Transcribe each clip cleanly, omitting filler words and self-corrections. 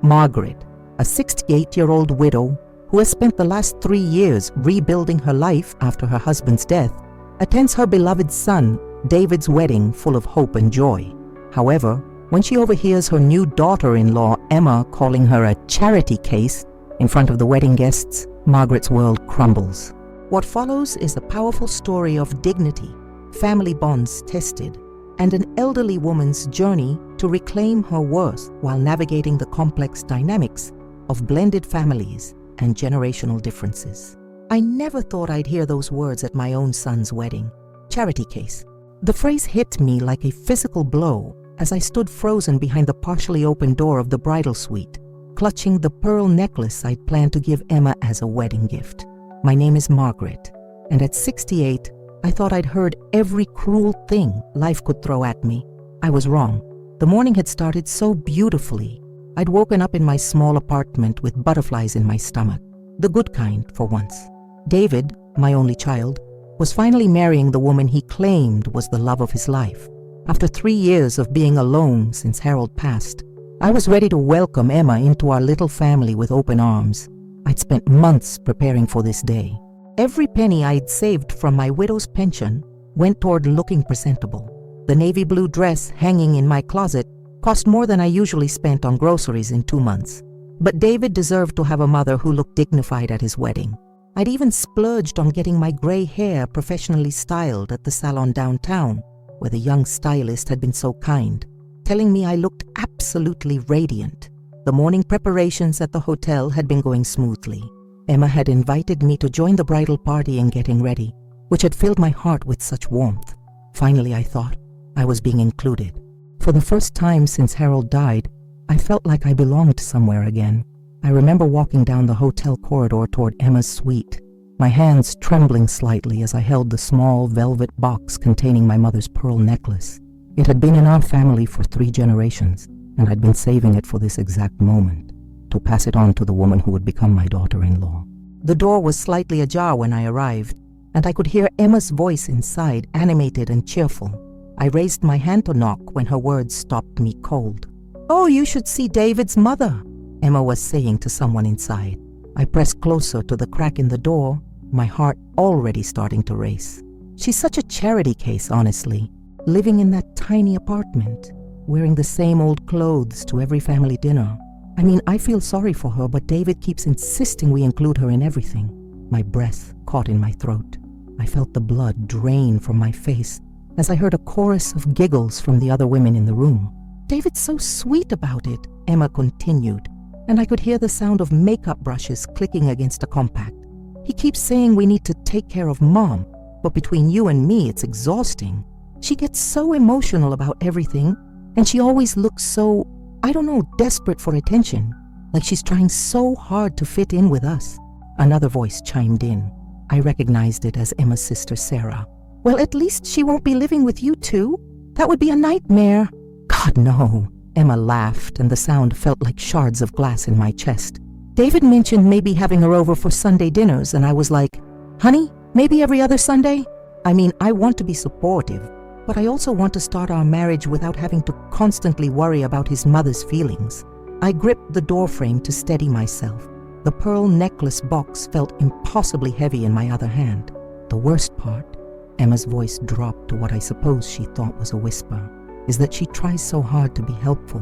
Margaret, a 68-year-old widow who has spent the last 3 years rebuilding her life after her husband's death, attends her beloved son, David's wedding full of hope and joy. However, when she overhears her new daughter-in-law, Emma, calling her a charity case in front of the wedding guests, Margaret's world crumbles. What follows is a powerful story of dignity, family bonds tested, and an elderly woman's journey to reclaim her worth while navigating the complex dynamics of blended families and generational differences. I never thought I'd hear those words at my own son's wedding. Charity case. The phrase hit me like a physical blow as I stood frozen behind the partially open door of the bridal suite, clutching the pearl necklace I'd planned to give Emma as a wedding gift. My name is Margaret, and at 68, I thought I'd heard every cruel thing life could throw at me. I was wrong. The morning had started so beautifully. I'd woken up in my small apartment with butterflies in my stomach, the good kind for once. David, my only child, was finally marrying the woman he claimed was the love of his life. After 3 years of being alone since Harold passed, I was ready to welcome Emma into our little family with open arms. I'd spent months preparing for this day. Every penny I'd saved from my widow's pension went toward looking presentable. The navy blue dress hanging in my closet cost more than I usually spent on groceries in 2 months. But David deserved to have a mother who looked dignified at his wedding. I'd even splurged on getting my gray hair professionally styled at the salon downtown, where the young stylist had been so kind, telling me I looked absolutely radiant. The morning preparations at the hotel had been going smoothly. Emma had invited me to join the bridal party in getting ready, which had filled my heart with such warmth. Finally, I thought, I was being included. For the first time since Harold died, I felt like I belonged somewhere again. I remember walking down the hotel corridor toward Emma's suite, my hands trembling slightly as I held the small velvet box containing my mother's pearl necklace. It had been in our family for 3 generations, and I'd been saving it for this exact moment, to pass it on to the woman who would become my daughter-in-law. The door was slightly ajar when I arrived, and I could hear Emma's voice inside, animated and cheerful. I raised my hand to knock when her words stopped me cold. "Oh, you should see David's mother," Emma was saying to someone inside. I pressed closer to the crack in the door, my heart already starting to race. She's such a charity case, honestly, living in that tiny apartment, wearing the same old clothes to every family dinner. I mean, I feel sorry for her, but David keeps insisting we include her in everything. My breath caught in my throat. I felt the blood drain from my face as I heard a chorus of giggles from the other women in the room. "David's so sweet about it," Emma continued, and I could hear the sound of makeup brushes clicking against a compact. "He keeps saying we need to take care of Mom, but between you and me, it's exhausting. She gets so emotional about everything, and she always looks so, I don't know, desperate for attention, like she's trying so hard to fit in with us." Another voice chimed in. I recognized it as Emma's sister Sarah. "Well, at least she won't be living with you two. That would be a nightmare." "God, no." Emma laughed, and the sound felt like shards of glass in my chest. "David mentioned maybe having her over for Sunday dinners, and I was like, honey, maybe every other Sunday? I mean, I want to be supportive, but I also want to start our marriage without having to constantly worry about his mother's feelings." I gripped the doorframe to steady myself. The pearl necklace box felt impossibly heavy in my other hand. The worst part, Emma's voice dropped to what I suppose she thought was a whisper, is that she tries so hard to be helpful.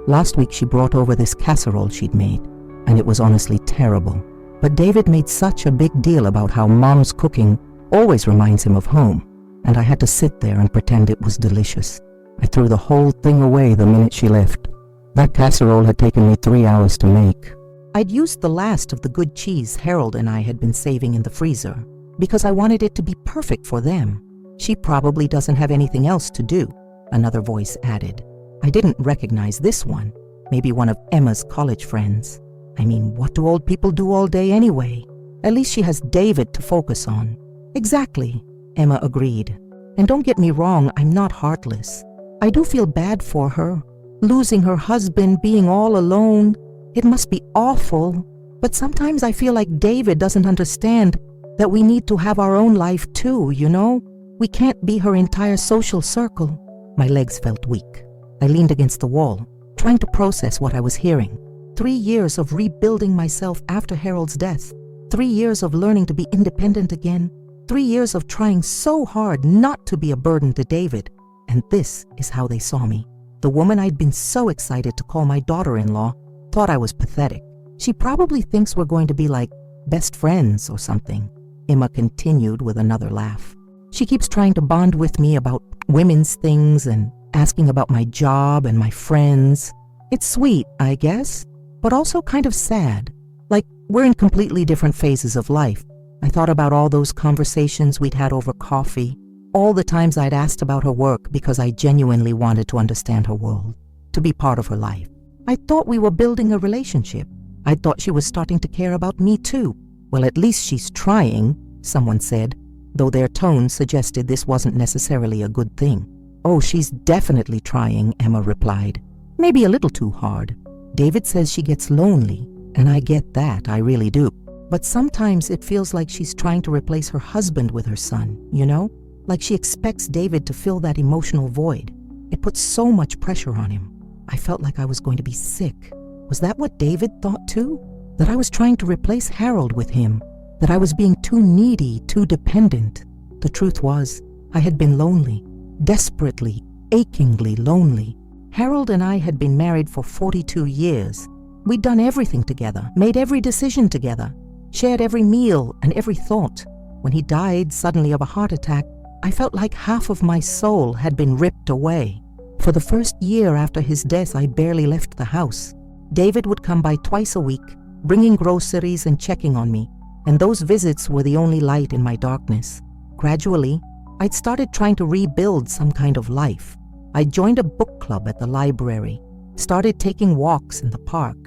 Last week she brought over this casserole she'd made, and it was honestly terrible. But David made such a big deal about how Mom's cooking always reminds him of home, and I had to sit there and pretend it was delicious. I threw the whole thing away the minute she left. That casserole had taken me 3 hours to make. I'd used the last of the good cheese Harold and I had been saving in the freezer, because I wanted it to be perfect for them. "She probably doesn't have anything else to do," another voice added. I didn't recognize this one, maybe one of Emma's college friends. I mean, what do old people do all day anyway? At least she has David to focus on. "Exactly," Emma agreed. "And don't get me wrong, I'm not heartless. I do feel bad for her, losing her husband, being all alone. It must be awful, but sometimes I feel like David doesn't understand that we need to have our own life too, you know? We can't be her entire social circle." My legs felt weak. I leaned against the wall, trying to process what I was hearing. 3 years of rebuilding myself after Harold's death. 3 years of learning to be independent again. 3 years of trying so hard not to be a burden to David. And this is how they saw me. The woman I'd been so excited to call my daughter-in-law thought I was pathetic. She probably thinks we're going to be like best friends or something. Emma continued with another laugh. She keeps trying to bond with me about women's things and asking about my job and my friends. It's sweet, I guess, but also kind of sad. Like we're in completely different phases of life. I thought about all those conversations we'd had over coffee, all the times I'd asked about her work because I genuinely wanted to understand her world, to be part of her life. I thought we were building a relationship. I thought she was starting to care about me too. Well, at least she's trying, someone said, though their tone suggested this wasn't necessarily a good thing. Oh, she's definitely trying, Emma replied. Maybe a little too hard. David says she gets lonely, and I get that, I really do. But sometimes it feels like she's trying to replace her husband with her son, you know? Like she expects David to fill that emotional void. It puts so much pressure on him. I felt like I was going to be sick. Was that what David thought too? That I was trying to replace Harold with him? That I was being too needy, too dependent? The truth was, I had been lonely, desperately, achingly lonely. Harold and I had been married for 42 years. We'd done everything together, made every decision together, shared every meal and every thought. When he died suddenly of a heart attack, I felt like half of my soul had been ripped away. For the first year after his death, I barely left the house. David would come by twice a week, bringing groceries and checking on me, and those visits were the only light in my darkness. Gradually, I'd started trying to rebuild some kind of life. I joined a book club at the library, started taking walks in the park,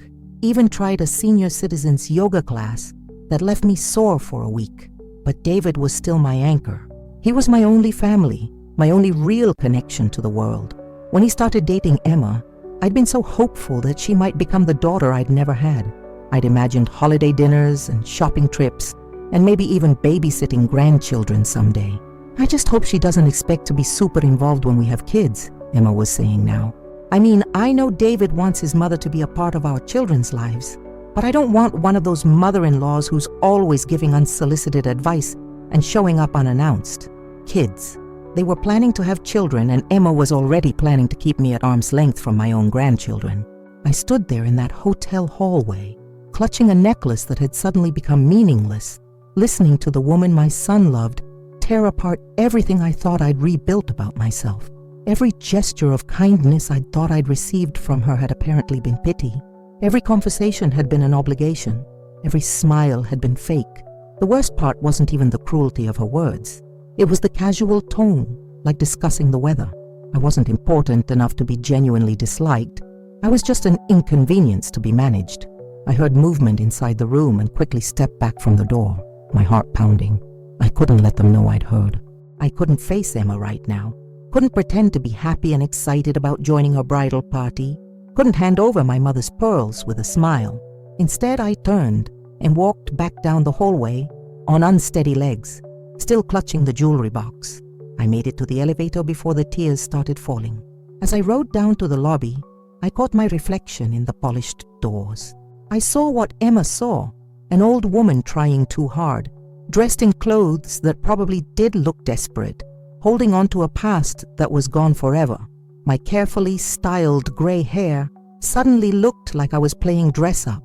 even tried a senior citizens yoga class that left me sore for a week. But David was still my anchor. He was my only family, my only real connection to the world. When he started dating Emma, I'd been so hopeful that she might become the daughter I'd never had. I'd imagined holiday dinners and shopping trips, and maybe even babysitting grandchildren someday. I just hope she doesn't expect to be super involved when we have kids, Emma was saying now. I mean, I know David wants his mother to be a part of our children's lives, but I don't want one of those mother-in-laws who's always giving unsolicited advice and showing up unannounced. Kids. They were planning to have children, and Emma was already planning to keep me at arm's length from my own grandchildren. I stood there in that hotel hallway, clutching a necklace that had suddenly become meaningless, listening to the woman my son loved tear apart everything I thought I'd rebuilt about myself. Every gesture of kindness I'd thought I'd received from her had apparently been pity. Every conversation had been an obligation. Every smile had been fake. The worst part wasn't even the cruelty of her words. It was the casual tone, like discussing the weather. I wasn't important enough to be genuinely disliked. I was just an inconvenience to be managed. I heard movement inside the room and quickly stepped back from the door, my heart pounding. I couldn't let them know I'd heard. I couldn't face Emma right now. Couldn't pretend to be happy and excited about joining her bridal party. Couldn't hand over my mother's pearls with a smile. Instead, I turned and walked back down the hallway on unsteady legs, still clutching the jewelry box. I made it to the elevator before the tears started falling. As I rode down to the lobby, I caught my reflection in the polished doors. I saw what Emma saw, an old woman trying too hard, dressed in clothes that probably did look desperate, holding on to a past that was gone forever. My carefully styled gray hair suddenly looked like I was playing dress-up.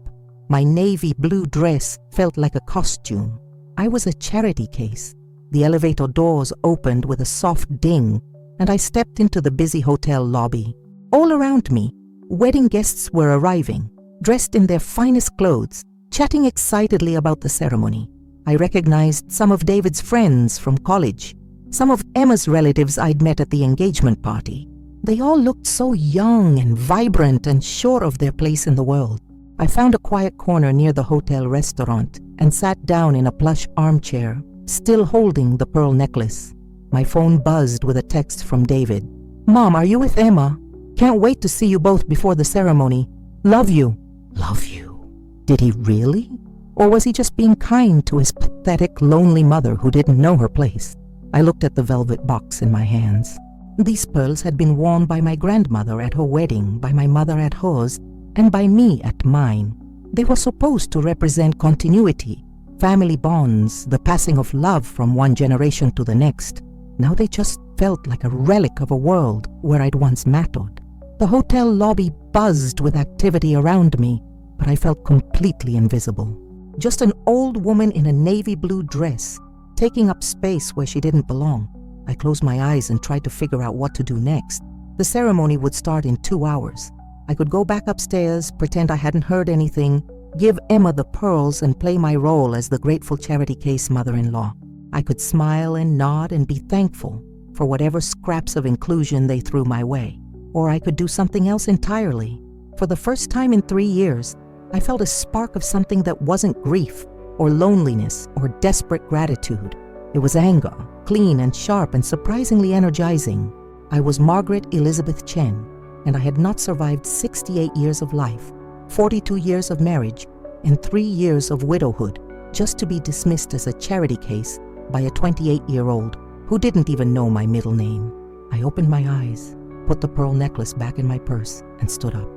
My navy blue dress felt like a costume. I was a charity case. The elevator doors opened with a soft ding, and I stepped into the busy hotel lobby. All around me, wedding guests were arriving, dressed in their finest clothes, chatting excitedly about the ceremony. I recognized some of David's friends from college, some of Emma's relatives I'd met at the engagement party. They all looked so young and vibrant and sure of their place in the world. I found a quiet corner near the hotel restaurant and sat down in a plush armchair, still holding the pearl necklace. My phone buzzed with a text from David. "Mom, are you with Emma? Can't wait to see you both before the ceremony. Love you." Love you. Did he really? Or was he just being kind to his pathetic, lonely mother who didn't know her place? I looked at the velvet box in my hands. These pearls had been worn by my grandmother at her wedding, by my mother at hers, and by me at mine. They were supposed to represent continuity, family bonds, the passing of love from one generation to the next. Now they just felt like a relic of a world where I'd once mattered. The hotel lobby buzzed with activity around me, but I felt completely invisible. Just an old woman in a navy blue dress, taking up space where she didn't belong. I closed my eyes and tried to figure out what to do next. The ceremony would start in 2 hours. I could go back upstairs, pretend I hadn't heard anything, give Emma the pearls, and play my role as the grateful charity case mother-in-law. I could smile and nod and be thankful for whatever scraps of inclusion they threw my way. Or I could do something else entirely. For the first time in 3 years, I felt a spark of something that wasn't grief or loneliness or desperate gratitude. It was anger, clean and sharp and surprisingly energizing. I was Margaret Elizabeth Chen, and I had not survived 68 years of life, 42 years of marriage, and 3 years of widowhood, just to be dismissed as a charity case by a 28-year-old who didn't even know my middle name. I opened my eyes, put the pearl necklace back in my purse, and stood up.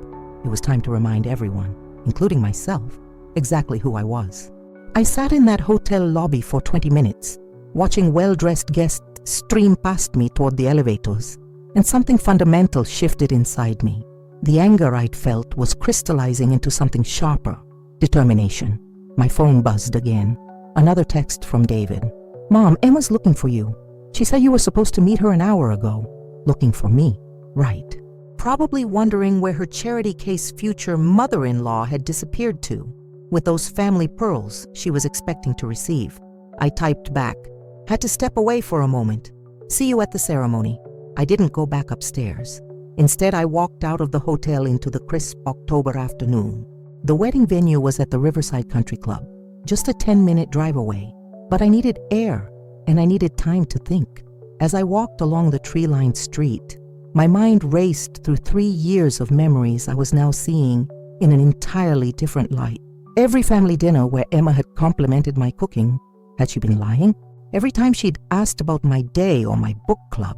It was time to remind everyone, including myself, exactly who I was. I sat in that hotel lobby for 20 minutes, watching well-dressed guests stream past me toward the elevators, and something fundamental shifted inside me. The anger I'd felt was crystallizing into something sharper: determination. My phone buzzed again. Another text from David. "Mom, Emma's looking for you. She said you were supposed to meet her an hour ago." Looking for me? Right. Probably wondering where her charity case future mother-in-law had disappeared to, with those family pearls she was expecting to receive. I typed back, "Had to step away for a moment. See you at the ceremony." I didn't go back upstairs. Instead, I walked out of the hotel into the crisp October afternoon. The wedding venue was at the Riverside Country Club, just a 10-minute drive away. But I needed air, and I needed time to think. As I walked along the tree-lined street, my mind raced through 3 years of memories I was now seeing in an entirely different light. Every family dinner where Emma had complimented my cooking, had she been lying? Every time she'd asked about my day or my book club,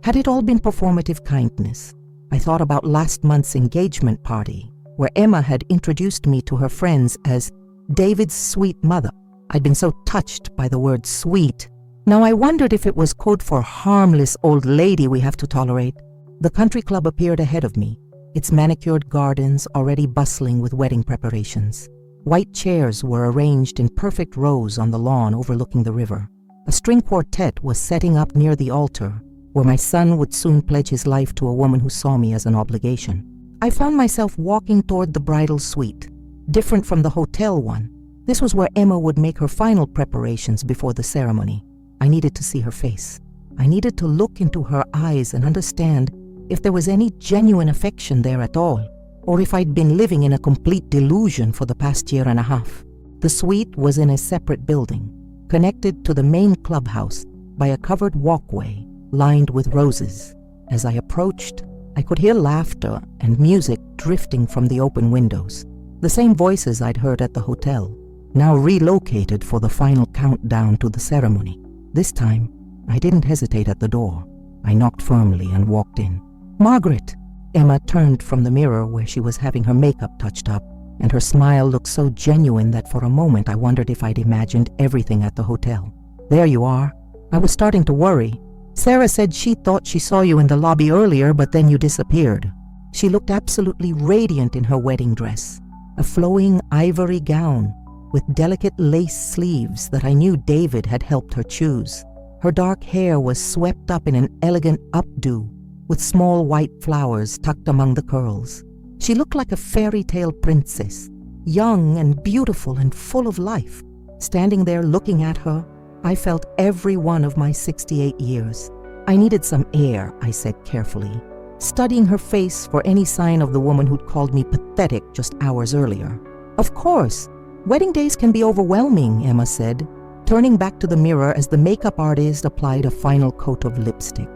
had it all been performative kindness? I thought about last month's engagement party, where Emma had introduced me to her friends as David's sweet mother. I'd been so touched by the word sweet. Now I wondered if it was code for harmless old lady we have to tolerate. The country club appeared ahead of me, its manicured gardens already bustling with wedding preparations. White chairs were arranged in perfect rows on the lawn overlooking the river. A string quartet was setting up near the altar, where my son would soon pledge his life to a woman who saw me as an obligation. I found myself walking toward the bridal suite, different from the hotel one. This was where Emma would make her final preparations before the ceremony. I needed to see her face. I needed to look into her eyes and understand if there was any genuine affection there at all, or if I'd been living in a complete delusion for the past year and a half. The suite was in a separate building, connected to the main clubhouse by a covered walkway lined with roses. As I approached, I could hear laughter and music drifting from the open windows. The same voices I'd heard at the hotel, now relocated for the final countdown to the ceremony. This time, I didn't hesitate at the door. I knocked firmly and walked in. "Margaret!" Emma turned from the mirror where she was having her makeup touched up, and her smile looked so genuine that for a moment I wondered if I'd imagined everything at the hotel. "There you are." I was starting to worry. "Sarah said she thought she saw you in the lobby earlier, but then you disappeared." She looked absolutely radiant in her wedding dress, a flowing ivory gown with delicate lace sleeves that I knew David had helped her choose. Her dark hair was swept up in an elegant updo with small white flowers tucked among the curls. She looked like a fairy tale princess, young and beautiful and full of life. Standing there looking at her, I felt every one of my 68 years. "I needed some air," I said carefully, studying her face for any sign of the woman who'd called me pathetic just hours earlier. "Of course. Wedding days can be overwhelming," Emma said, turning back to the mirror as the makeup artist applied a final coat of lipstick.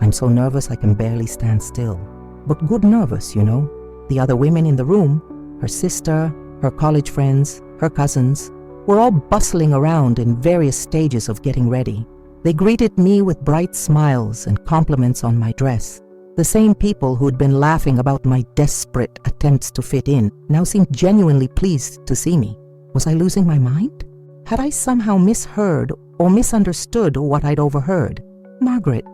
"I'm so nervous I can barely stand still. But good nervous, you know." The other women in the room, her sister, her college friends, her cousins, were all bustling around in various stages of getting ready. They greeted me with bright smiles and compliments on my dress. The same people who'd been laughing about my desperate attempts to fit in now seemed genuinely pleased to see me. Was I losing my mind? Had I somehow misheard or misunderstood what I'd overheard? "Margaret,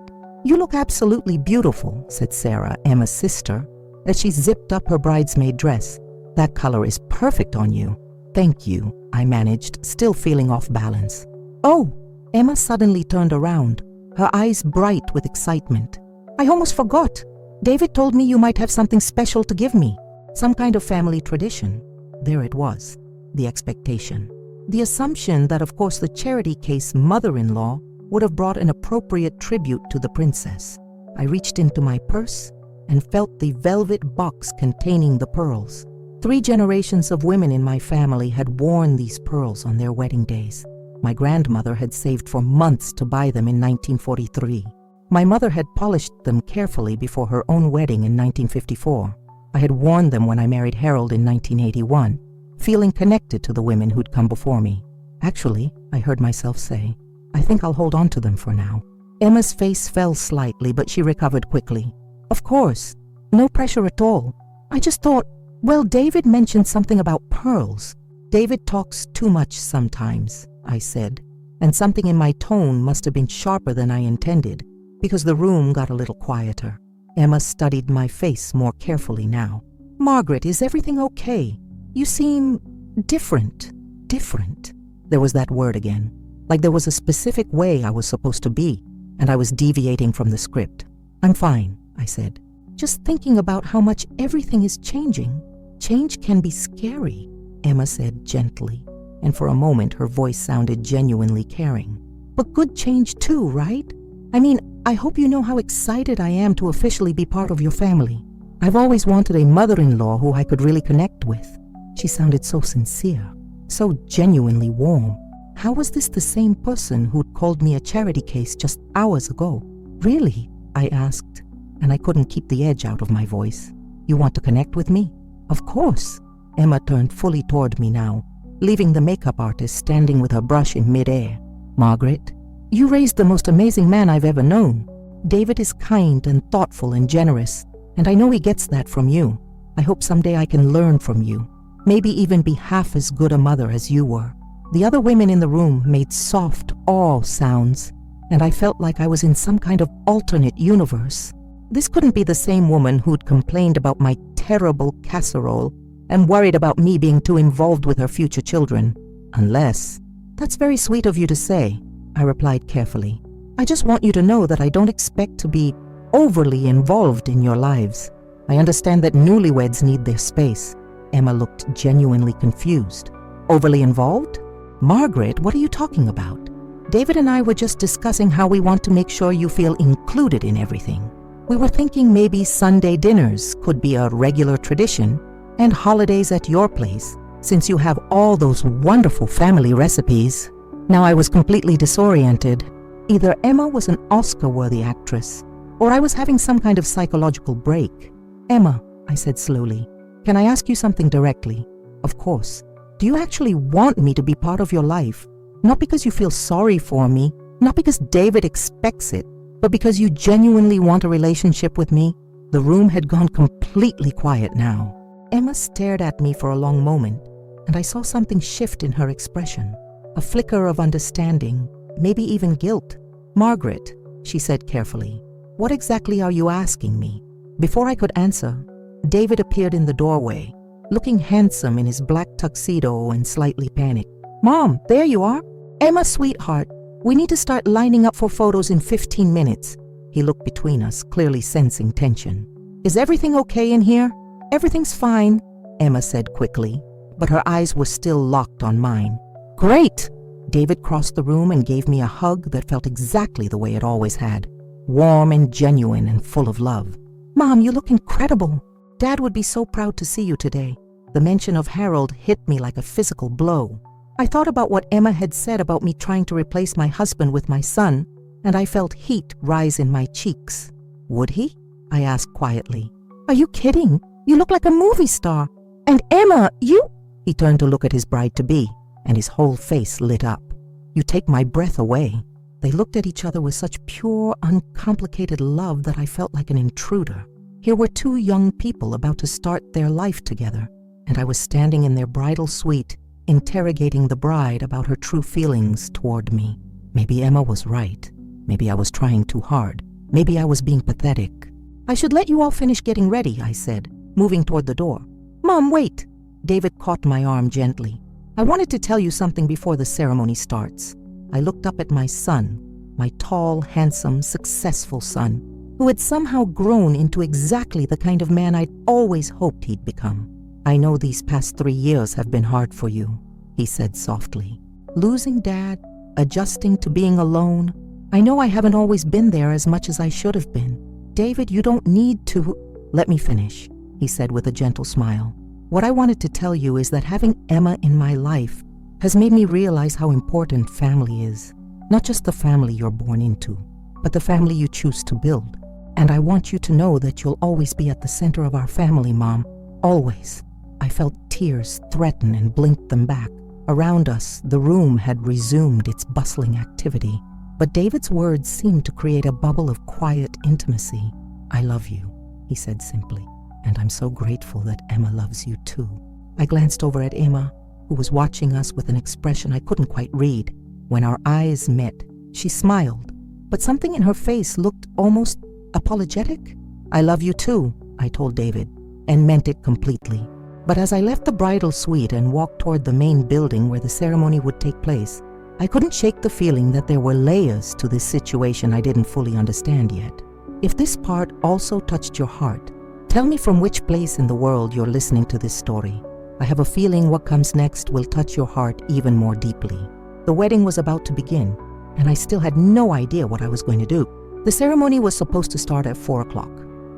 you look absolutely beautiful," said Sarah, Emma's sister, as she zipped up her bridesmaid dress. "That color is perfect on you." "Thank you," I managed, still feeling off balance. "Oh!" Emma suddenly turned around, her eyes bright with excitement. "I almost forgot. David told me you might have something special to give me. Some kind of family tradition." There it was, the expectation. The assumption that, of course, the charity case mother-in-law would have brought an appropriate tribute to the princess. I reached into my purse and felt the velvet box containing the pearls. 3 generations of women in my family had worn these pearls on their wedding days. My grandmother had saved for months to buy them in 1943. My mother had polished them carefully before her own wedding in 1954. I had worn them when I married Harold in 1981, feeling connected to the women who'd come before me. "Actually," I heard myself say, "I think I'll hold on to them for now." Emma's face fell slightly, but she recovered quickly. "Of course, no pressure at all. I just thought, well, David mentioned something about pearls. David talks too much sometimes," I said, and something in my tone must have been sharper than I intended, because the room got a little quieter. Emma studied my face more carefully now. "Margaret, is everything okay? You seem different." Different. There was that word again. Like there was a specific way I was supposed to be, and I was deviating from the script. "I'm fine," I said. "Just thinking about how much everything is changing. Change can be scary," Emma said gently, and for a moment her voice sounded genuinely caring. "But good change too, right? I mean, I hope you know how excited I am to officially be part of your family. I've always wanted a mother-in-law who I could really connect with." She sounded so sincere, so genuinely warm. How was this the same person who'd called me a charity case just hours ago? "Really?" I asked, and I couldn't keep the edge out of my voice. "You want to connect with me?" "Of course." Emma turned fully toward me now, leaving the makeup artist standing with her brush in midair. "Margaret, you raised the most amazing man I've ever known. David is kind and thoughtful and generous, and I know he gets that from you. I hope someday I can learn from you, maybe even be half as good a mother as you were." The other women in the room made soft awe sounds, and I felt like I was in some kind of alternate universe. This couldn't be the same woman who'd complained about my terrible casserole and worried about me being too involved with her future children. Unless... "That's very sweet of you to say," I replied carefully. "I just want you to know that I don't expect to be overly involved in your lives. I understand that newlyweds need their space." Emma looked genuinely confused. "Overly involved? Margaret, what are you talking about? David and I were just discussing how we want to make sure you feel included in everything. We were thinking maybe Sunday dinners could be a regular tradition, and holidays at your place, since you have all those wonderful family recipes." Now I was completely disoriented. Either Emma was an Oscar-worthy actress, or I was having some kind of psychological break. "Emma," I said slowly, "can I ask you something directly?" "Of course. Do you actually want me to be part of your life? Not because you feel sorry for me, not because David expects it, but because you genuinely want a relationship with me?" The room had gone completely quiet now. Emma stared at me for a long moment, and I saw something shift in her expression. A flicker of understanding, maybe even guilt. "Margaret," she said carefully, "what exactly are you asking me?" Before I could answer, David appeared in the doorway, looking handsome in his black tuxedo and slightly panicked. "Mom, there you are. Emma, sweetheart, we need to start lining up for photos in 15 minutes. He looked between us, clearly sensing tension. "Is everything okay in here?" "Everything's fine," Emma said quickly, but her eyes were still locked on mine. "Great!" David crossed the room and gave me a hug that felt exactly the way it always had, warm and genuine and full of love. "Mom, you look incredible. Dad would be so proud to see you today." The mention of Harold hit me like a physical blow. I thought about what Emma had said about me trying to replace my husband with my son, and I felt heat rise in my cheeks. "Would he?" I asked quietly. "Are you kidding? You look like a movie star. And Emma, you—" He turned to look at his bride-to-be, and his whole face lit up. "You take my breath away." They looked at each other with such pure, uncomplicated love that I felt like an intruder. Here were two young people about to start their life together, and I was standing in their bridal suite, interrogating the bride about her true feelings toward me. Maybe Emma was right. Maybe I was trying too hard. Maybe I was being pathetic. "I should let you all finish getting ready," I said, moving toward the door. "Mom, wait!" David caught my arm gently. "I wanted to tell you something before the ceremony starts." I looked up at my son, my tall, handsome, successful son, who had somehow grown into exactly the kind of man I'd always hoped he'd become. "I know these past 3 years have been hard for you," he said softly. "Losing Dad, adjusting to being alone. I know I haven't always been there as much as I should have been. David, you don't need to—" "Let me finish," he said with a gentle smile. "What I wanted to tell you is that having Emma in my life has made me realize how important family is. Not just the family you're born into, but the family you choose to build. And I want you to know that you'll always be at the center of our family, Mom. Always." I felt tears threaten and blinked them back. Around us, the room had resumed its bustling activity, but David's words seemed to create a bubble of quiet intimacy. "I love you," he said simply, "and I'm so grateful that Emma loves you too." I glanced over at Emma, who was watching us with an expression I couldn't quite read. When our eyes met, she smiled, but something in her face looked almost apologetic. "I love you too," I told David, and meant it completely. But as I left the bridal suite and walked toward the main building where the ceremony would take place, I couldn't shake the feeling that there were layers to this situation I didn't fully understand yet. If this part also touched your heart, tell me from which place in the world you're listening to this story. I have a feeling what comes next will touch your heart even more deeply. The wedding was about to begin, and I still had no idea what I was going to do. The ceremony was supposed to start at 4 o'clock.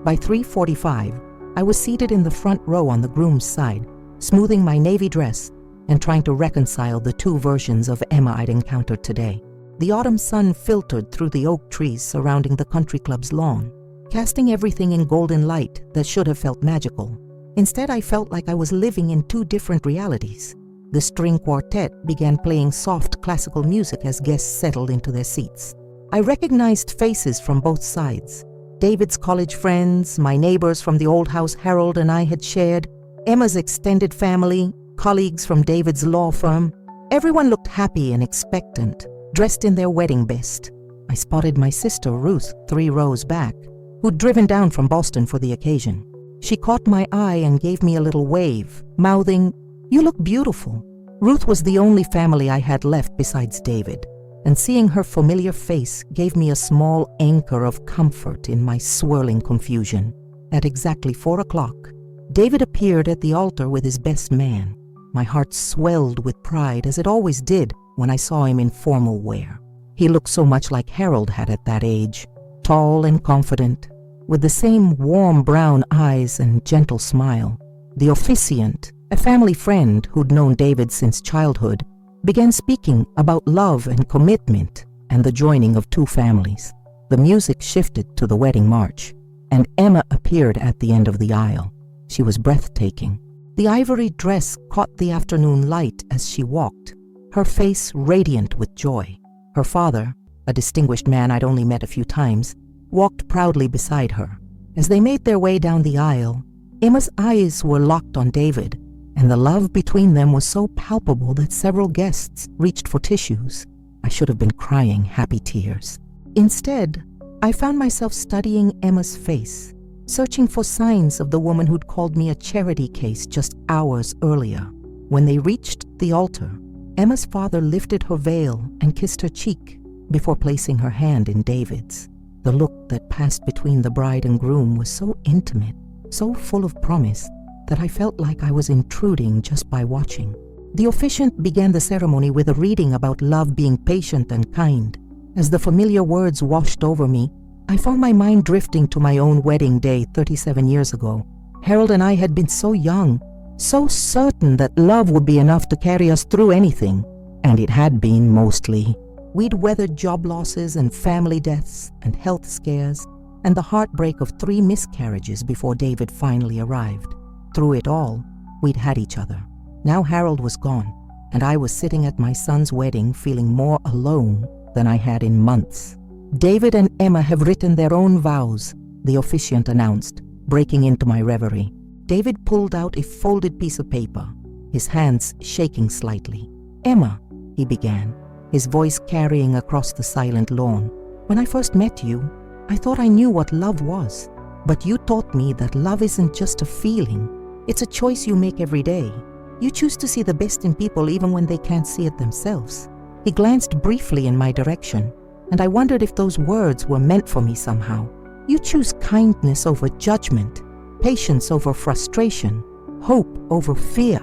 By 3:45, I was seated in the front row on the groom's side, smoothing my navy dress and trying to reconcile the two versions of Emma I'd encountered today. The autumn sun filtered through the oak trees surrounding the country club's lawn, casting everything in golden light that should have felt magical. Instead, I felt like I was living in two different realities. The string quartet began playing soft classical music as guests settled into their seats. I recognized faces from both sides. David's college friends, my neighbors from the old house Harold and I had shared, Emma's extended family, colleagues from David's law firm. Everyone looked happy and expectant, dressed in their wedding best. I spotted my sister Ruth 3 rows back, who'd driven down from Boston for the occasion. She caught my eye and gave me a little wave, mouthing, "You look beautiful." Ruth was the only family I had left besides David, and seeing her familiar face gave me a small anchor of comfort in my swirling confusion. At exactly 4 o'clock, David appeared at the altar with his best man. My heart swelled with pride, as it always did when I saw him in formal wear. He looked so much like Harold had at that age, tall and confident, with the same warm brown eyes and gentle smile. The officiant, a family friend who'd known David since childhood, began speaking about love and commitment and the joining of two families. The music shifted to the wedding march, and Emma appeared at the end of the aisle. She was breathtaking. The ivory dress caught the afternoon light as she walked, her face radiant with joy. Her father, a distinguished man I'd only met a few times, walked proudly beside her. As they made their way down the aisle, Emma's eyes were locked on David, and the love between them was so palpable that several guests reached for tissues. I should have been crying happy tears. Instead, I found myself studying Emma's face, searching for signs of the woman who'd called me a charity case just hours earlier. When they reached the altar, Emma's father lifted her veil and kissed her cheek before placing her hand in David's. The look that passed between the bride and groom was so intimate, so full of promise, that I felt like I was intruding just by watching. The officiant began the ceremony with a reading about love being patient and kind. As the familiar words washed over me, I found my mind drifting to my own wedding day 37 years ago. Harold and I had been so young, so certain that love would be enough to carry us through anything, and it had been mostly. We'd weathered job losses and family deaths and health scares and the heartbreak of 3 miscarriages before David finally arrived. Through it all, we'd had each other. Now Harold was gone, and I was sitting at my son's wedding feeling more alone than I had in months. David and Emma have written their own vows, the officiant announced, breaking into my reverie. David pulled out a folded piece of paper, his hands shaking slightly. "Emma," he began, his voice carrying across the silent lawn, "when I first met you, I thought I knew what love was. But you taught me that love isn't just a feeling. It's a choice you make every day. You choose to see the best in people even when they can't see it themselves." He glanced briefly in my direction, and I wondered if those words were meant for me somehow. "You choose kindness over judgment, patience over frustration, hope over fear,"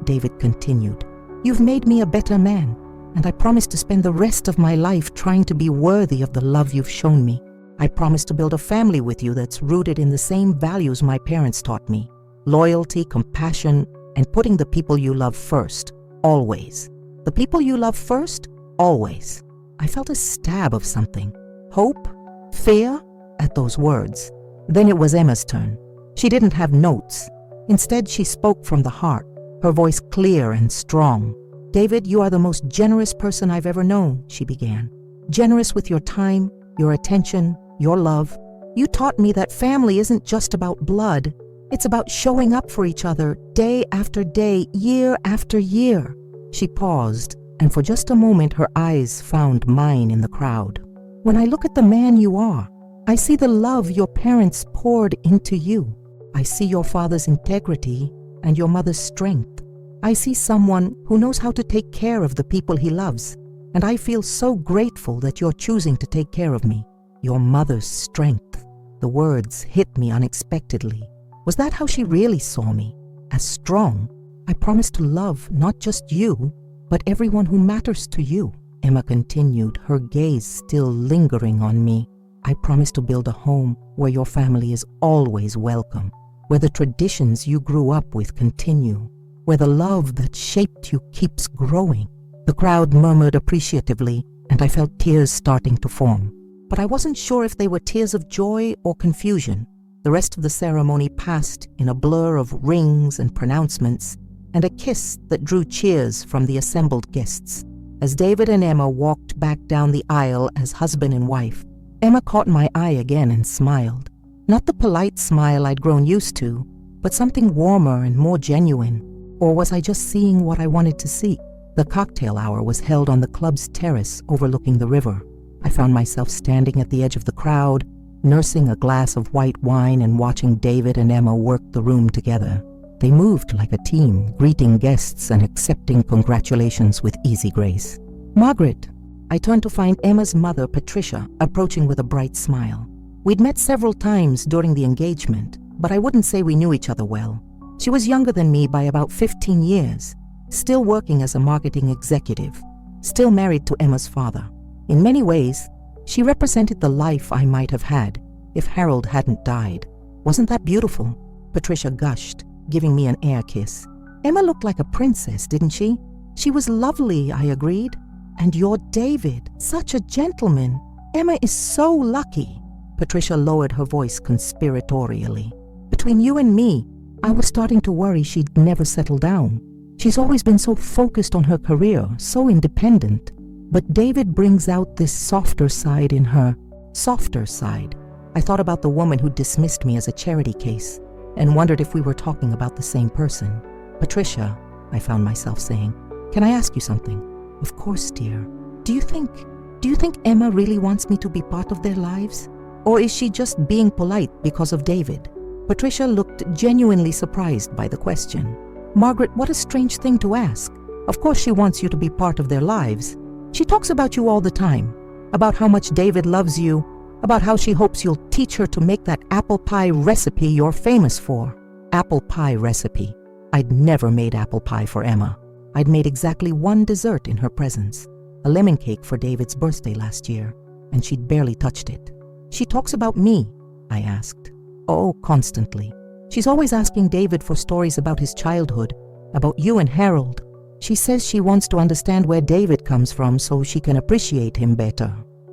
David continued. "You've made me a better man, and I promise to spend the rest of my life trying to be worthy of the love you've shown me. I promise to build a family with you that's rooted in the same values my parents taught me: loyalty, compassion, and putting the people you love first, always. The people you love first, always." I felt a stab of something. Hope? Fear? At those words. Then it was Emma's turn. She didn't have notes. Instead, she spoke from the heart, her voice clear and strong. "David, you are the most generous person I've ever known," she began. "Generous with your time, your attention, your love. You taught me that family isn't just about blood. It's about showing up for each other day after day, year after year." She paused, and for just a moment her eyes found mine in the crowd. "When I look at the man you are, I see the love your parents poured into you. I see your father's integrity and your mother's strength. I see someone who knows how to take care of the people he loves, and I feel so grateful that you're choosing to take care of me. Your mother's strength." The words hit me unexpectedly. Was that how she really saw me? As strong? "I promise to love not just you, but everyone who matters to you," Emma continued, her gaze still lingering on me. "I promise to build a home where your family is always welcome, where the traditions you grew up with continue, where the love that shaped you keeps growing." The crowd murmured appreciatively, and I felt tears starting to form. But I wasn't sure if they were tears of joy or confusion. The rest of the ceremony passed in a blur of rings and pronouncements, and a kiss that drew cheers from the assembled guests. As David and Emma walked back down the aisle as husband and wife, Emma caught my eye again and smiled. Not the polite smile I'd grown used to, but something warmer and more genuine. Or was I just seeing what I wanted to see? The cocktail hour was held on the club's terrace overlooking the river. I found myself standing at the edge of the crowd, nursing a glass of white wine and watching David and Emma work the room together. They moved like a team, greeting guests and accepting congratulations with easy grace. "Margaret," I turned to find Emma's mother, Patricia, approaching with a bright smile. We'd met several times during the engagement, but I wouldn't say we knew each other well. She was younger than me by about 15 years, still working as a marketing executive, still married to Emma's father. In many ways, she represented the life I might have had if Harold hadn't died. "Wasn't that beautiful?" Patricia gushed, giving me an air kiss. "Emma looked like a princess, didn't she?" "She was lovely," I agreed. "And you're David, such a gentleman. Emma is so lucky." Patricia lowered her voice conspiratorially. "Between you and me, I was starting to worry she'd never settle down. She's always been so focused on her career, so independent. But David brings out this softer side in her." Softer side. I thought about the woman who dismissed me as a charity case and wondered if we were talking about the same person. "Patricia," I found myself saying, "can I ask you something?" "Of course, dear. Do you think Emma really wants me to be part of their lives? Or is she just being polite because of David?" Patricia looked genuinely surprised by the question. "Margaret, what a strange thing to ask. Of course she wants you to be part of their lives. She talks about you all the time, about how much David loves you, about how she hopes you'll teach her to make that apple pie recipe you're famous for." Apple pie recipe. I'd never made apple pie for Emma. I'd made exactly one dessert in her presence, a lemon cake for David's birthday last year, and she'd barely touched it. "She talks about me?" I asked. "Oh, constantly. She's always asking David for stories about his childhood, about you and Harold. She says she wants to understand where David comes from so she can appreciate him better."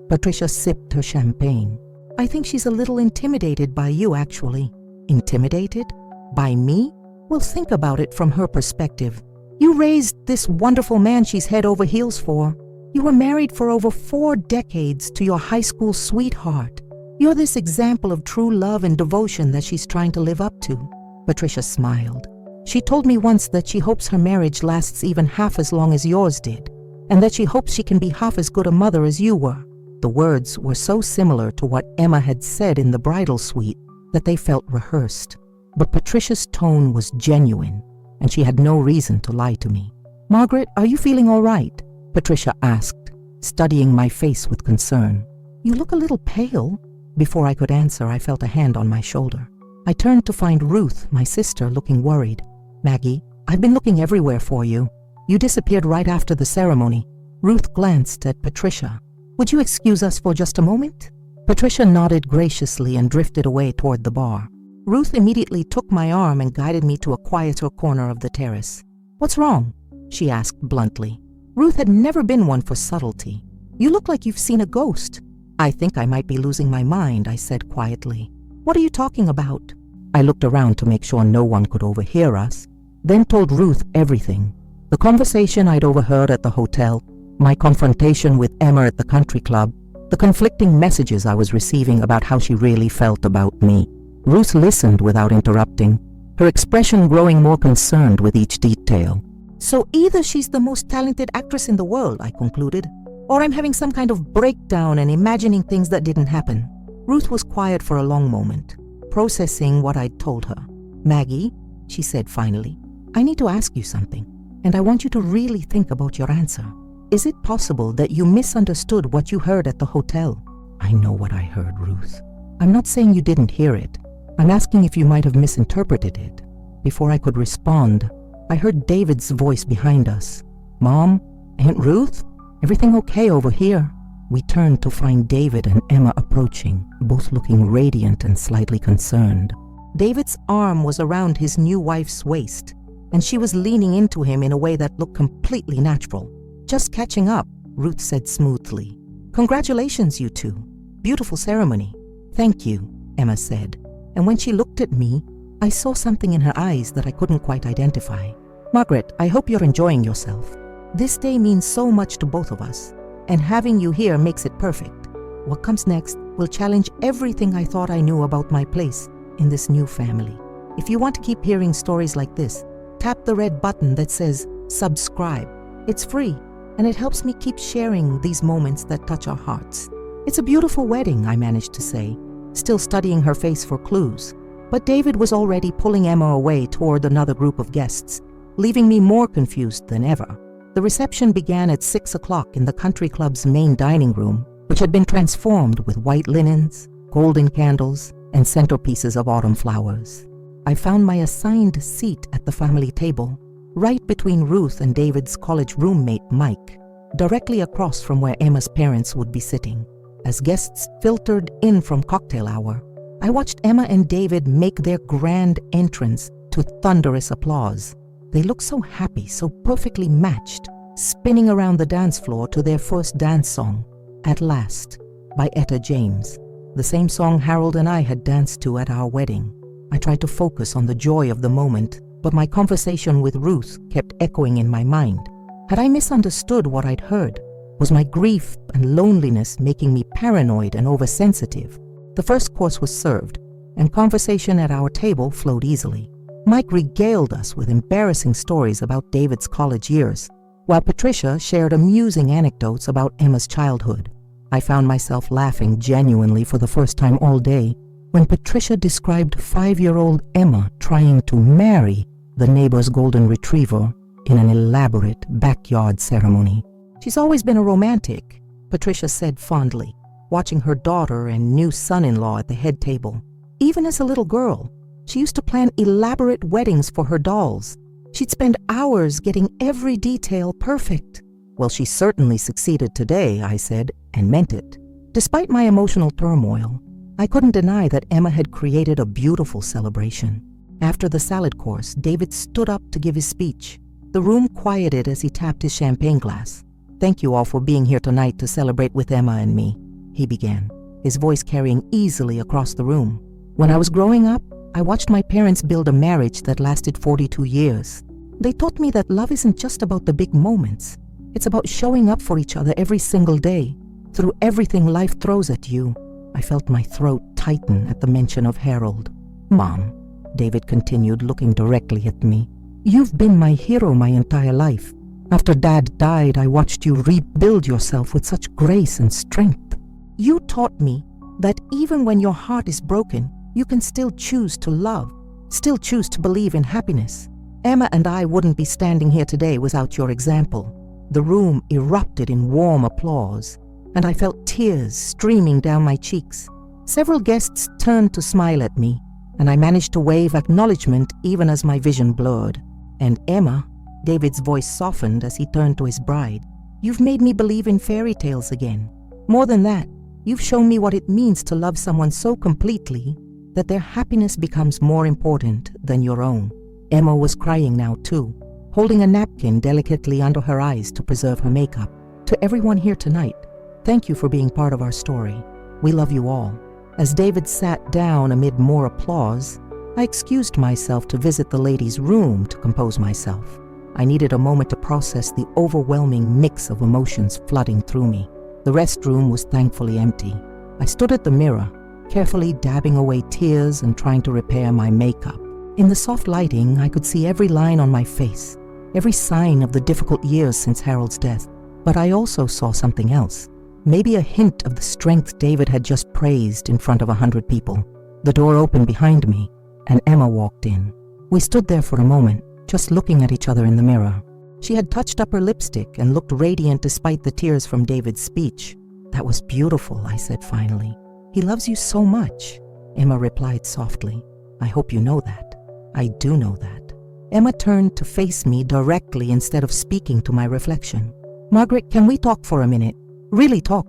Patricia sipped her champagne. "I think she's a little intimidated by you, actually." "Intimidated? By me?" "Well, think about it from her perspective. You raised this wonderful man she's head over heels for. You were married for over 4 decades to your high school sweetheart. You're this example of true love and devotion that she's trying to live up to." Patricia smiled. "She told me once that she hopes her marriage lasts even half as long as yours did, and that she hopes she can be half as good a mother as you were." The words were so similar to what Emma had said in the bridal suite that they felt rehearsed. But Patricia's tone was genuine, and she had no reason to lie to me. "Margaret, are you feeling all right?" Patricia asked, studying my face with concern. "You look a little pale." Before I could answer, I felt a hand on my shoulder. I turned to find Ruth, my sister, looking worried. "Maggie, I've been looking everywhere for you. You disappeared right after the ceremony." Ruth glanced at Patricia. "Would you excuse us for just a moment?" Patricia nodded graciously and drifted away toward the bar. Ruth immediately took my arm and guided me to a quieter corner of the terrace. "What's wrong?" she asked bluntly. Ruth had never been one for subtlety. "You look like you've seen a ghost." "I think I might be losing my mind," I said quietly. "What are you talking about?" I looked around to make sure no one could overhear us, then told Ruth everything. The conversation I'd overheard at the hotel, my confrontation with Emma at the country club, the conflicting messages I was receiving about how she really felt about me. Ruth listened without interrupting, her expression growing more concerned with each detail. "So either she's the most talented actress in the world," I concluded, "or I'm having some kind of breakdown and imagining things that didn't happen." Ruth was quiet for a long moment, processing what I'd told her. "Maggie," she said finally, "I need to ask you something, and I want you to really think about your answer. Is it possible that you misunderstood what you heard at the hotel?" "I know what I heard, Ruth. I'm not saying you didn't hear it. I'm asking if you might have misinterpreted it." Before I could respond, I heard David's voice behind us. "Mom? Aunt Ruth? Everything okay over here?" We turned to find David and Emma approaching, both looking radiant and slightly concerned. David's arm was around his new wife's waist, and she was leaning into him in a way that looked completely natural. "Just catching up," Ruth said smoothly. "Congratulations, you two. Beautiful ceremony." "Thank you," Emma said, and when she looked at me, I saw something in her eyes that I couldn't quite identify. "Margaret, I hope you're enjoying yourself. This day means so much to both of us, and having you here makes it perfect. What comes next will challenge everything I thought I knew about my place in this new family. If you want to keep hearing stories like this, tap the red button that says subscribe. It's free, and it helps me keep sharing these moments that touch our hearts." "It's a beautiful wedding," I managed to say, still studying her face for clues. But David was already pulling Emma away toward another group of guests, leaving me more confused than ever. The reception began at 6 o'clock in the country club's main dining room, which had been transformed with white linens, golden candles, and centerpieces of autumn flowers. I found my assigned seat at the family table, right between Ruth and David's college roommate, Mike, directly across from where Emma's parents would be sitting. As guests filtered in from cocktail hour, I watched Emma and David make their grand entrance to thunderous applause. They looked so happy, so perfectly matched, spinning around the dance floor to their first dance song, "At Last," by Etta James, the same song Harold and I had danced to at our wedding. I tried to focus on the joy of the moment, but my conversation with Ruth kept echoing in my mind. Had I misunderstood what I'd heard? Was my grief and loneliness making me paranoid and oversensitive? The first course was served, and conversation at our table flowed easily. Mike regaled us with embarrassing stories about David's college years, while Patricia shared amusing anecdotes about Emma's childhood. I found myself laughing genuinely for the first time all day when Patricia described 5-year-old Emma trying to marry the neighbor's golden retriever in an elaborate backyard ceremony. "She's always been a romantic," Patricia said fondly, watching her daughter and new son-in-law at the head table. "Even as a little girl, she used to plan elaborate weddings for her dolls. She'd spend hours getting every detail perfect." "Well, she certainly succeeded today," I said, and meant it. Despite my emotional turmoil, I couldn't deny that Emma had created a beautiful celebration. After the salad course, David stood up to give his speech. The room quieted as he tapped his champagne glass. "Thank you all for being here tonight to celebrate with Emma and me," he began, his voice carrying easily across the room. "When I was growing up, I watched my parents build a marriage that lasted 42 years. They taught me that love isn't just about the big moments. It's about showing up for each other every single day, through everything life throws at you. I felt my throat tighten at the mention of Harold. Mom, David continued, looking directly at me. You've been my hero my entire life. After Dad died, I watched you rebuild yourself with such grace and strength. You taught me that even when your heart is broken, you can still choose to love, still choose to believe in happiness. Emma and I wouldn't be standing here today without your example. The room erupted in warm applause, and I felt tears streaming down my cheeks. Several guests turned to smile at me, and I managed to wave acknowledgement even as my vision blurred. And Emma, David's voice softened as he turned to his bride. You've made me believe in fairy tales again. More than that, you've shown me what it means to love someone so completely that their happiness becomes more important than your own. Emma was crying now too, holding a napkin delicately under her eyes to preserve her makeup. To everyone here tonight, thank you for being part of our story. We love you all. As David sat down amid more applause, I excused myself to visit the ladies' room to compose myself. I needed a moment to process the overwhelming mix of emotions flooding through me. The restroom was thankfully empty. I stood at the mirror, carefully dabbing away tears and trying to repair my makeup. In the soft lighting, I could see every line on my face, every sign of the difficult years since Harold's death. But I also saw something else. Maybe a hint of the strength David had just praised in front of 100 people. The door opened behind me, and Emma walked in. We stood there for a moment, just looking at each other in the mirror. She had touched up her lipstick and looked radiant despite the tears from David's speech. That was beautiful, I said finally. He loves you so much, Emma replied softly. I hope you know that. I do know that. Emma turned to face me directly instead of speaking to my reflection. Margaret, can we talk for a minute? Really talk.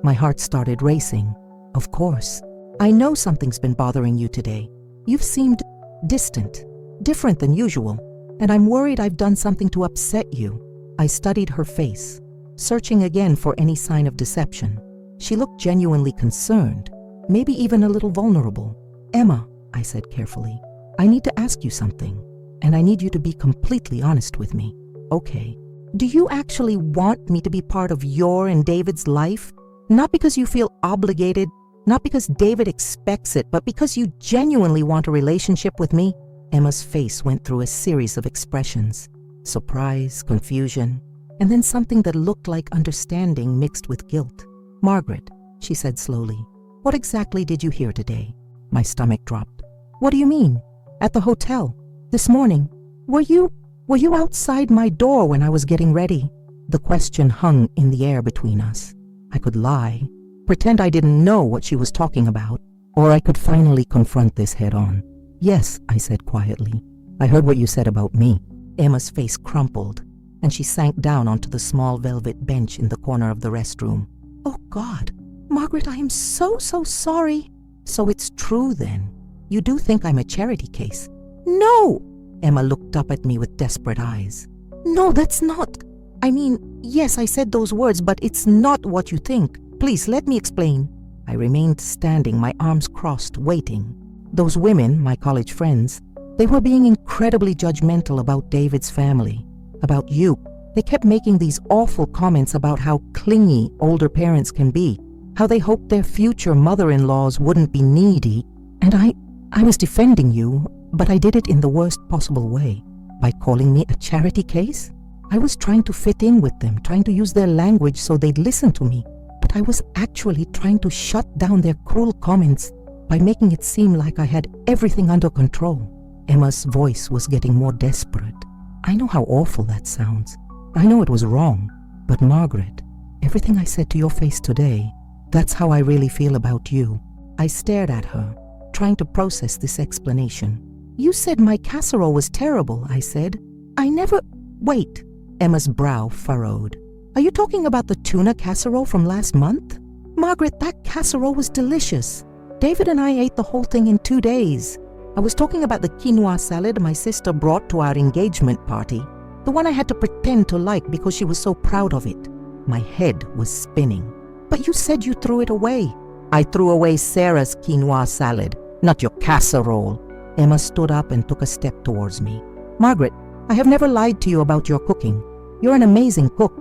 My heart started racing. Of course. I know something's been bothering you today. You've seemed distant, different than usual, and I'm worried I've done something to upset you. I studied her face, searching again for any sign of deception. She looked genuinely concerned, maybe even a little vulnerable. Emma, I said carefully, I need to ask you something, and I need you to be completely honest with me. Okay. Do you actually want me to be part of your and David's life? Not because you feel obligated, not because David expects it, but because you genuinely want a relationship with me? Emma's face went through a series of expressions. Surprise, confusion, and then something that looked like understanding mixed with guilt. Margaret, she said slowly, what exactly did you hear today? My stomach dropped. What do you mean? At the hotel, this morning. Were you outside my door when I was getting ready? The question hung in the air between us. I could lie, pretend I didn't know what she was talking about, or I could finally confront this head on. Yes, I said quietly. I heard what you said about me. Emma's face crumpled, and she sank down onto the small velvet bench in the corner of the restroom. Oh God, Margaret, I am so sorry. So it's true then. You do think I'm a charity case? No! Emma looked up at me with desperate eyes. No, that's not. I mean, yes, I said those words, but it's not what you think. Please, let me explain. I remained standing, my arms crossed, waiting. Those women, my college friends, they were being incredibly judgmental about David's family, about you. They kept making these awful comments about how clingy older parents can be, how they hoped their future mother-in-laws wouldn't be needy. And I was defending you, but I did it in the worst possible way, by calling me a charity case. I was trying to fit in with them, trying to use their language so they'd listen to me, but I was actually trying to shut down their cruel comments by making it seem like I had everything under control. Emma's voice was getting more desperate. I know how awful that sounds. I know it was wrong, but Margaret, everything I said to your face today, that's how I really feel about you. I stared at her, trying to process this explanation. You said my casserole was terrible, I said. I never... Wait. Emma's brow furrowed. Are you talking about the tuna casserole from last month? Margaret, that casserole was delicious. David and I ate the whole thing in 2 days. I was talking about the quinoa salad my sister brought to our engagement party, the one I had to pretend to like because she was so proud of it. My head was spinning. But you said you threw it away. I threw away Sarah's quinoa salad, not your casserole. Emma stood up and took a step towards me. Margaret, I have never lied to you about your cooking. You're an amazing cook.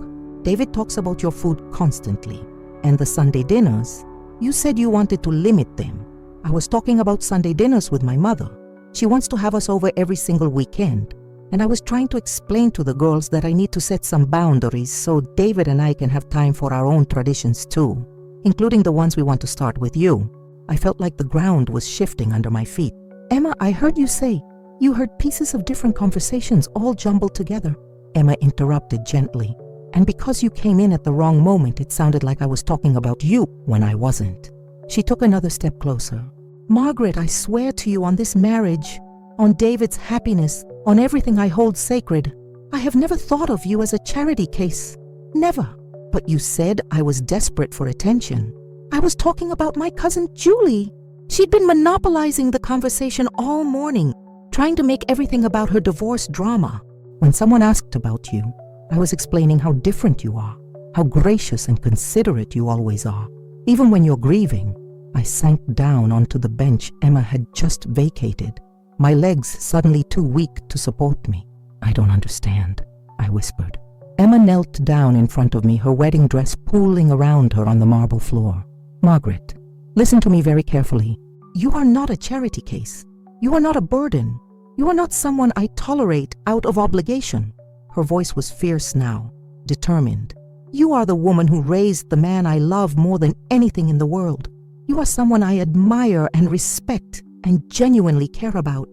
David talks about your food constantly. And the Sunday dinners, you said you wanted to limit them. I was talking about Sunday dinners with my mother. She wants to have us over every single weekend. And I was trying to explain to the girls that I need to set some boundaries so David and I can have time for our own traditions too, including the ones we want to start with you. I felt like the ground was shifting under my feet. Emma, I heard you say you heard pieces of different conversations all jumbled together. Emma interrupted gently. And because you came in at the wrong moment, it sounded like I was talking about you when I wasn't. She took another step closer. Margaret, I swear to you on this marriage, on David's happiness, on everything I hold sacred, I have never thought of you as a charity case. Never. But you said I was desperate for attention. I was talking about my cousin Julie. She'd been monopolizing the conversation all morning, trying to make everything about her divorce drama. When someone asked about you, I was explaining how different you are, how gracious and considerate you always are. Even when you're grieving, I sank down onto the bench Emma had just vacated, my legs suddenly too weak to support me. I don't understand, I whispered. Emma knelt down in front of me, her wedding dress pooling around her on the marble floor. Margaret, listen to me very carefully. You are not a charity case. You are not a burden. You are not someone I tolerate out of obligation. Her voice was fierce now, determined. You are the woman who raised the man I love more than anything in the world. You are someone I admire and respect and genuinely care about.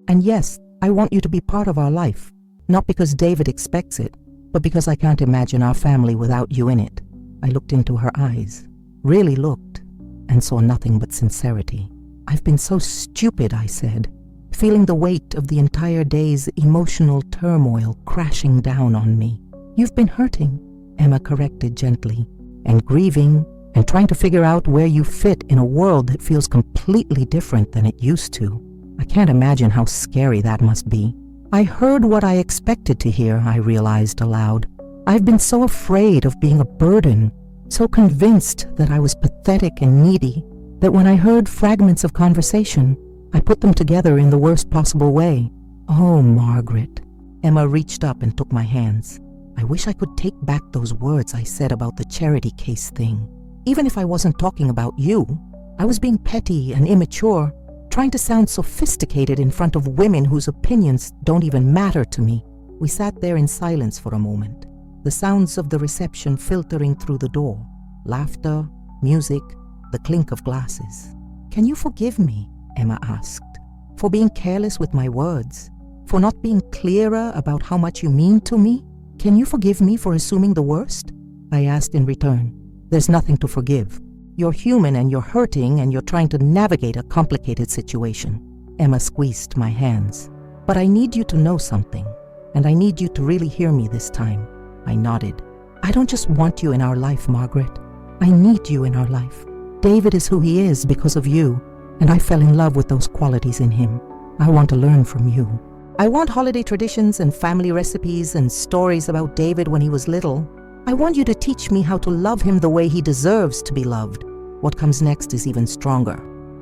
And yes, I want you to be part of our life, not because David expects it, but because I can't imagine our family without you in it. I looked into her eyes, really looked, and saw nothing but sincerity. I've been so stupid, I said, feeling the weight of the entire day's emotional turmoil crashing down on me. You've been hurting, Emma corrected gently, and grieving, and trying to figure out where you fit in a world that feels completely different than it used to. I can't imagine how scary that must be. I heard what I expected to hear, I realized aloud. I've been so afraid of being a burden, so convinced that I was pathetic and needy, that when I heard fragments of conversation, I put them together in the worst possible way. Oh, Margaret. Emma reached up and took my hands. I wish I could take back those words I said about the charity case thing. Even if I wasn't talking about you, I was being petty and immature, trying to sound sophisticated in front of women whose opinions don't even matter to me. We sat there in silence for a moment, the sounds of the reception filtering through the door, laughter, music, the clink of glasses. Can you forgive me, Emma asked, for being careless with my words, for not being clearer about how much you mean to me? Can you forgive me for assuming the worst? I asked in return. There's nothing to forgive. You're human and you're hurting and you're trying to navigate a complicated situation. Emma squeezed my hands. But I need you to know something, and I need you to really hear me this time. I nodded. I don't just want you in our life, Margaret. I need you in our life. David is who he is because of you, and I fell in love with those qualities in him. I want to learn from you. I want holiday traditions and family recipes and stories about David when he was little. I want you to teach me how to love him the way he deserves to be loved. What comes next is even stronger.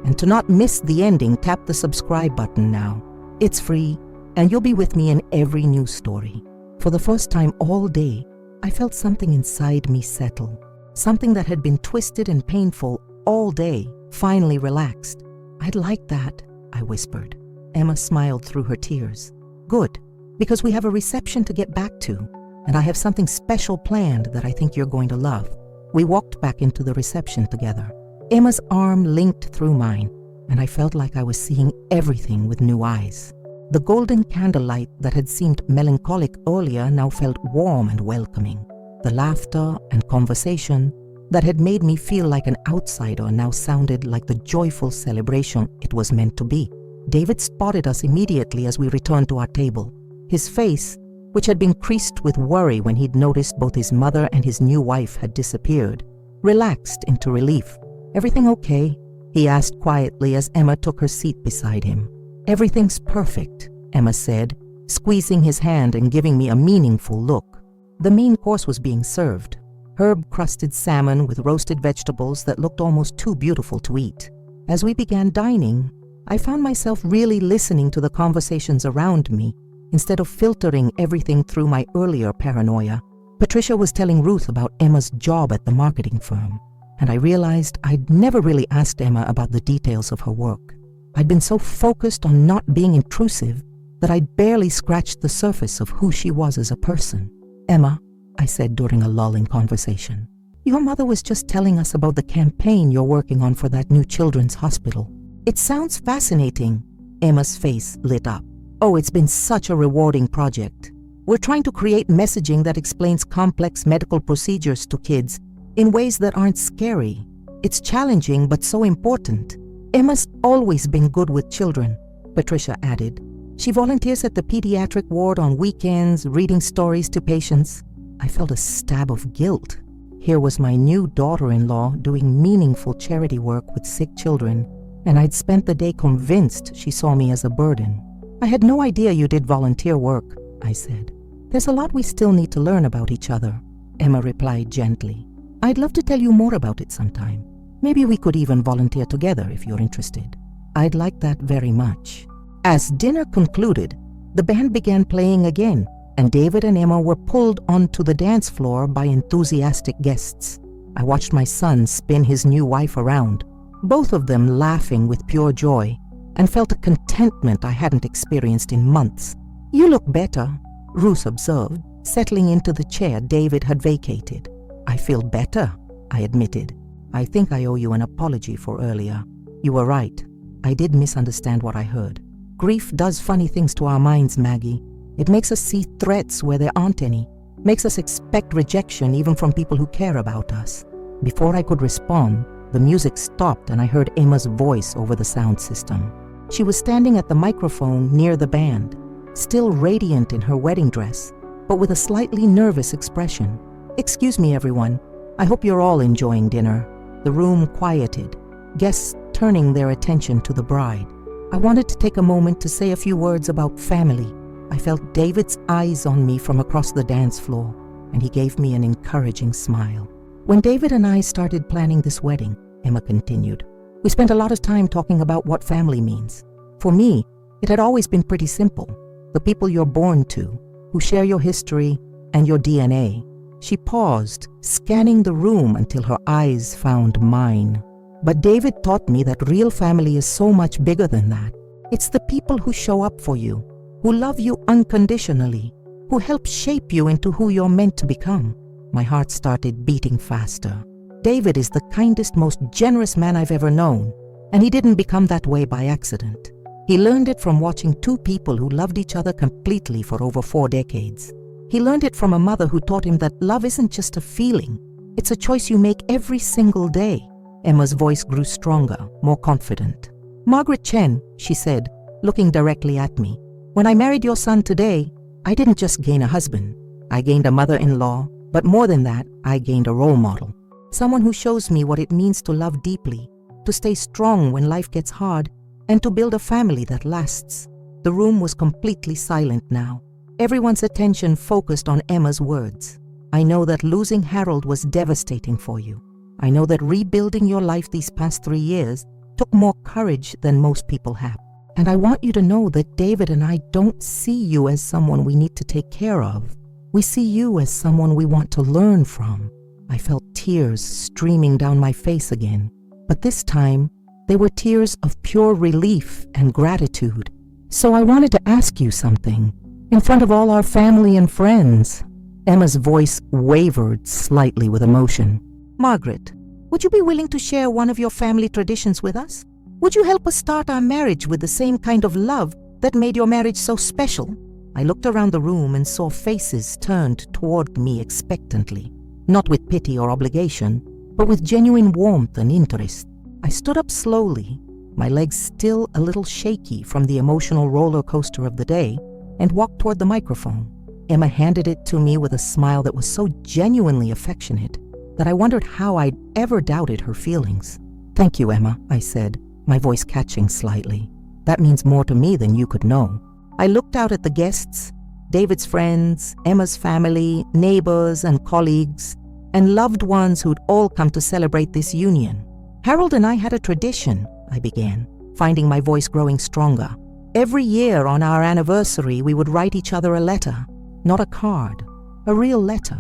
And to not miss the ending, tap the subscribe button now. It's free, and you'll be with me in every new story. For the first time all day, I felt something inside me settle. Something that had been twisted and painful all day finally relaxed. I'd like that, I whispered. Emma smiled through her tears. Good, because we have a reception to get back to, and I have something special planned that I think you're going to love. We walked back into the reception together. Emma's arm linked through mine, and I felt like I was seeing everything with new eyes. The golden candlelight that had seemed melancholic earlier now felt warm and welcoming. The laughter and conversation that had made me feel like an outsider now sounded like the joyful celebration it was meant to be. David spotted us immediately as we returned to our table. His face, which had been creased with worry when he'd noticed both his mother and his new wife had disappeared, relaxed into relief. "Everything okay?" he asked quietly as Emma took her seat beside him. "Everything's perfect," Emma said, squeezing his hand and giving me a meaningful look. The main course was being served. Herb-crusted salmon with roasted vegetables that looked almost too beautiful to eat. As we began dining, I found myself really listening to the conversations around me instead of filtering everything through my earlier paranoia. Patricia was telling Ruth about Emma's job at the marketing firm, and I realized I'd never really asked Emma about the details of her work. I'd been so focused on not being intrusive that I'd barely scratched the surface of who she was as a person. "Emma," I said during a lull in conversation, "your mother was just telling us about the campaign you're working on for that new children's hospital. It sounds fascinating." Emma's face lit up. "Oh, it's been such a rewarding project. We're trying to create messaging that explains complex medical procedures to kids in ways that aren't scary. It's challenging but so important. Emma's always been good with children," Patricia added. "She volunteers at the pediatric ward on weekends, reading stories to patients." I felt a stab of guilt. Here was my new daughter-in-law doing meaningful charity work with sick children, and I'd spent the day convinced she saw me as a burden. "I had no idea you did volunteer work," I said. "There's a lot we still need to learn about each other," Emma replied gently. "I'd love to tell you more about it sometime. Maybe we could even volunteer together if you're interested." "I'd like that very much." As dinner concluded, the band began playing again, and David and Emma were pulled onto the dance floor by enthusiastic guests. I watched my son spin his new wife around, both of them laughing with pure joy, and felt a contentment I hadn't experienced in months. "You look better," Ruth observed, settling into the chair David had vacated. "I feel better," I admitted. "I think I owe you an apology for earlier. You were right. I did misunderstand what I heard. Grief does funny things to our minds, Maggie. It makes us see threats where there aren't any, makes us expect rejection even from people who care about us." Before I could respond, the music stopped and I heard Emma's voice over the sound system. She was standing at the microphone near the band, still radiant in her wedding dress, but with a slightly nervous expression. "Excuse me, everyone. I hope you're all enjoying dinner." The room quieted, guests turning their attention to the bride. I wanted to take a moment to say a few words about family. I felt David's eyes on me from across the dance floor, and he gave me an encouraging smile. "When David and I started planning this wedding," Emma continued, "we spent a lot of time talking about what family means. For me, it had always been pretty simple. The people you're born to, who share your history and your DNA." She paused, scanning the room until her eyes found mine. "But David taught me that real family is so much bigger than that. It's the people who show up for you, who love you unconditionally, who help shape you into who you're meant to become." My heart started beating faster. David is the kindest, most generous man I've ever known, and he didn't become that way by accident. He learned it from watching two people who loved each other completely for over 4 decades. He learned it from a mother who taught him that love isn't just a feeling, it's a choice you make every single day. Emma's voice grew stronger, more confident. "Margaret Chen," she said, looking directly at me, "when I married your son today, I didn't just gain a husband. I gained a mother-in-law, but more than that, I gained a role model. Someone who shows me what it means to love deeply, to stay strong when life gets hard, and to build a family that lasts." The room was completely silent now. Everyone's attention focused on Emma's words. "I know that losing Harold was devastating for you. I know that rebuilding your life these past 3 years took more courage than most people have. And I want you to know that David and I don't see you as someone we need to take care of. We see you as someone we want to learn from." I felt tears streaming down my face again, but this time they were tears of pure relief and gratitude. "So I wanted to ask you something, in front of all our family and friends." Emma's voice wavered slightly with emotion. "Margaret, would you be willing to share one of your family traditions with us? Would you help us start our marriage with the same kind of love that made your marriage so special?" I looked around the room and saw faces turned toward me expectantly, not with pity or obligation, but with genuine warmth and interest. I stood up slowly, my legs still a little shaky from the emotional roller coaster of the day, and walked toward the microphone. Emma handed it to me with a smile that was so genuinely affectionate that I wondered how I'd ever doubted her feelings. "Thank you, Emma," I said, my voice catching slightly. "That means more to me than you could know." I looked out at the guests, David's friends, Emma's family, neighbors and colleagues, and loved ones who'd all come to celebrate this union. "Harold and I had a tradition," I began, finding my voice growing stronger. "Every year on our anniversary, we would write each other a letter, not a card, a real letter.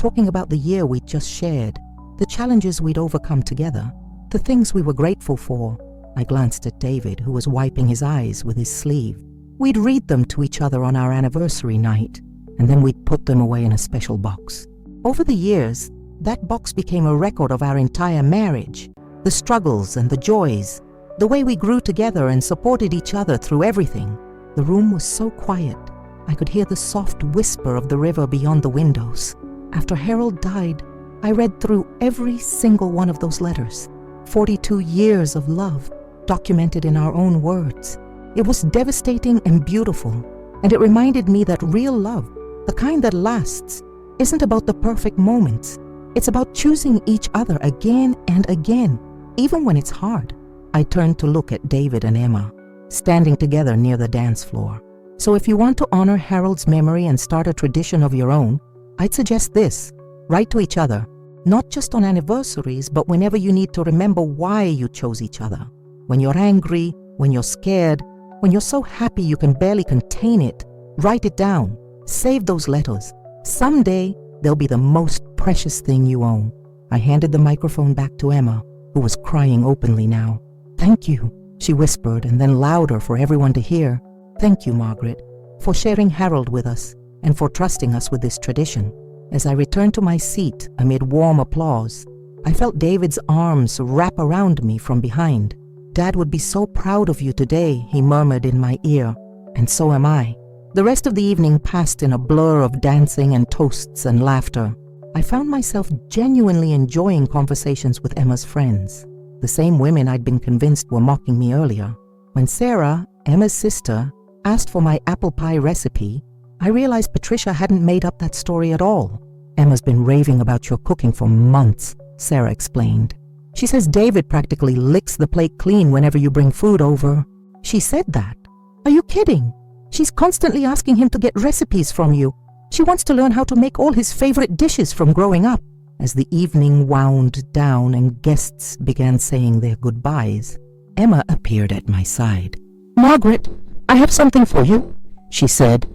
talking about the year we'd just shared, the challenges we'd overcome together, the things we were grateful for. I glanced at David, who was wiping his eyes with his sleeve. We'd read them to each other on our anniversary night, and then we'd put them away in a special box. Over the years, that box became a record of our entire marriage, the struggles and the joys, the way we grew together and supported each other through everything. The room was so quiet, I could hear the soft whisper of the river beyond the windows. After Harold died, I read through every single one of those letters. 42 years of love, documented in our own words. It was devastating and beautiful, and it reminded me that real love, the kind that lasts, isn't about the perfect moments. It's about choosing each other again and again, even when it's hard. I turned to look at David and Emma, standing together near the dance floor. So if you want to honor Harold's memory and start a tradition of your own, I'd suggest this. Write to each other, not just on anniversaries, but whenever you need to remember why you chose each other. When you're angry, when you're scared, when you're so happy you can barely contain it, write it down. Save those letters. Someday, they'll be the most precious thing you own. I handed the microphone back to Emma, who was crying openly now. "Thank you," she whispered, and then louder for everyone to hear. "Thank you, Margaret, for sharing Harold with us and for trusting us with this tradition." As I returned to my seat amid warm applause, I felt David's arms wrap around me from behind. "Dad would be so proud of you today," he murmured in my ear, "and so am I." The rest of the evening passed in a blur of dancing and toasts and laughter. I found myself genuinely enjoying conversations with Emma's friends, the same women I'd been convinced were mocking me earlier. When Sarah, Emma's sister, asked for my apple pie recipe, I realized Patricia hadn't made up that story at all. "Emma's been raving about your cooking for months," Sarah explained. "She says David practically licks the plate clean whenever you bring food over." "She said that? Are you kidding? She's constantly asking him to get recipes from you. She wants to learn how to make all his favorite dishes from growing up." As the evening wound down and guests began saying their goodbyes, Emma appeared at my side. "Margaret, I have something for you," she said,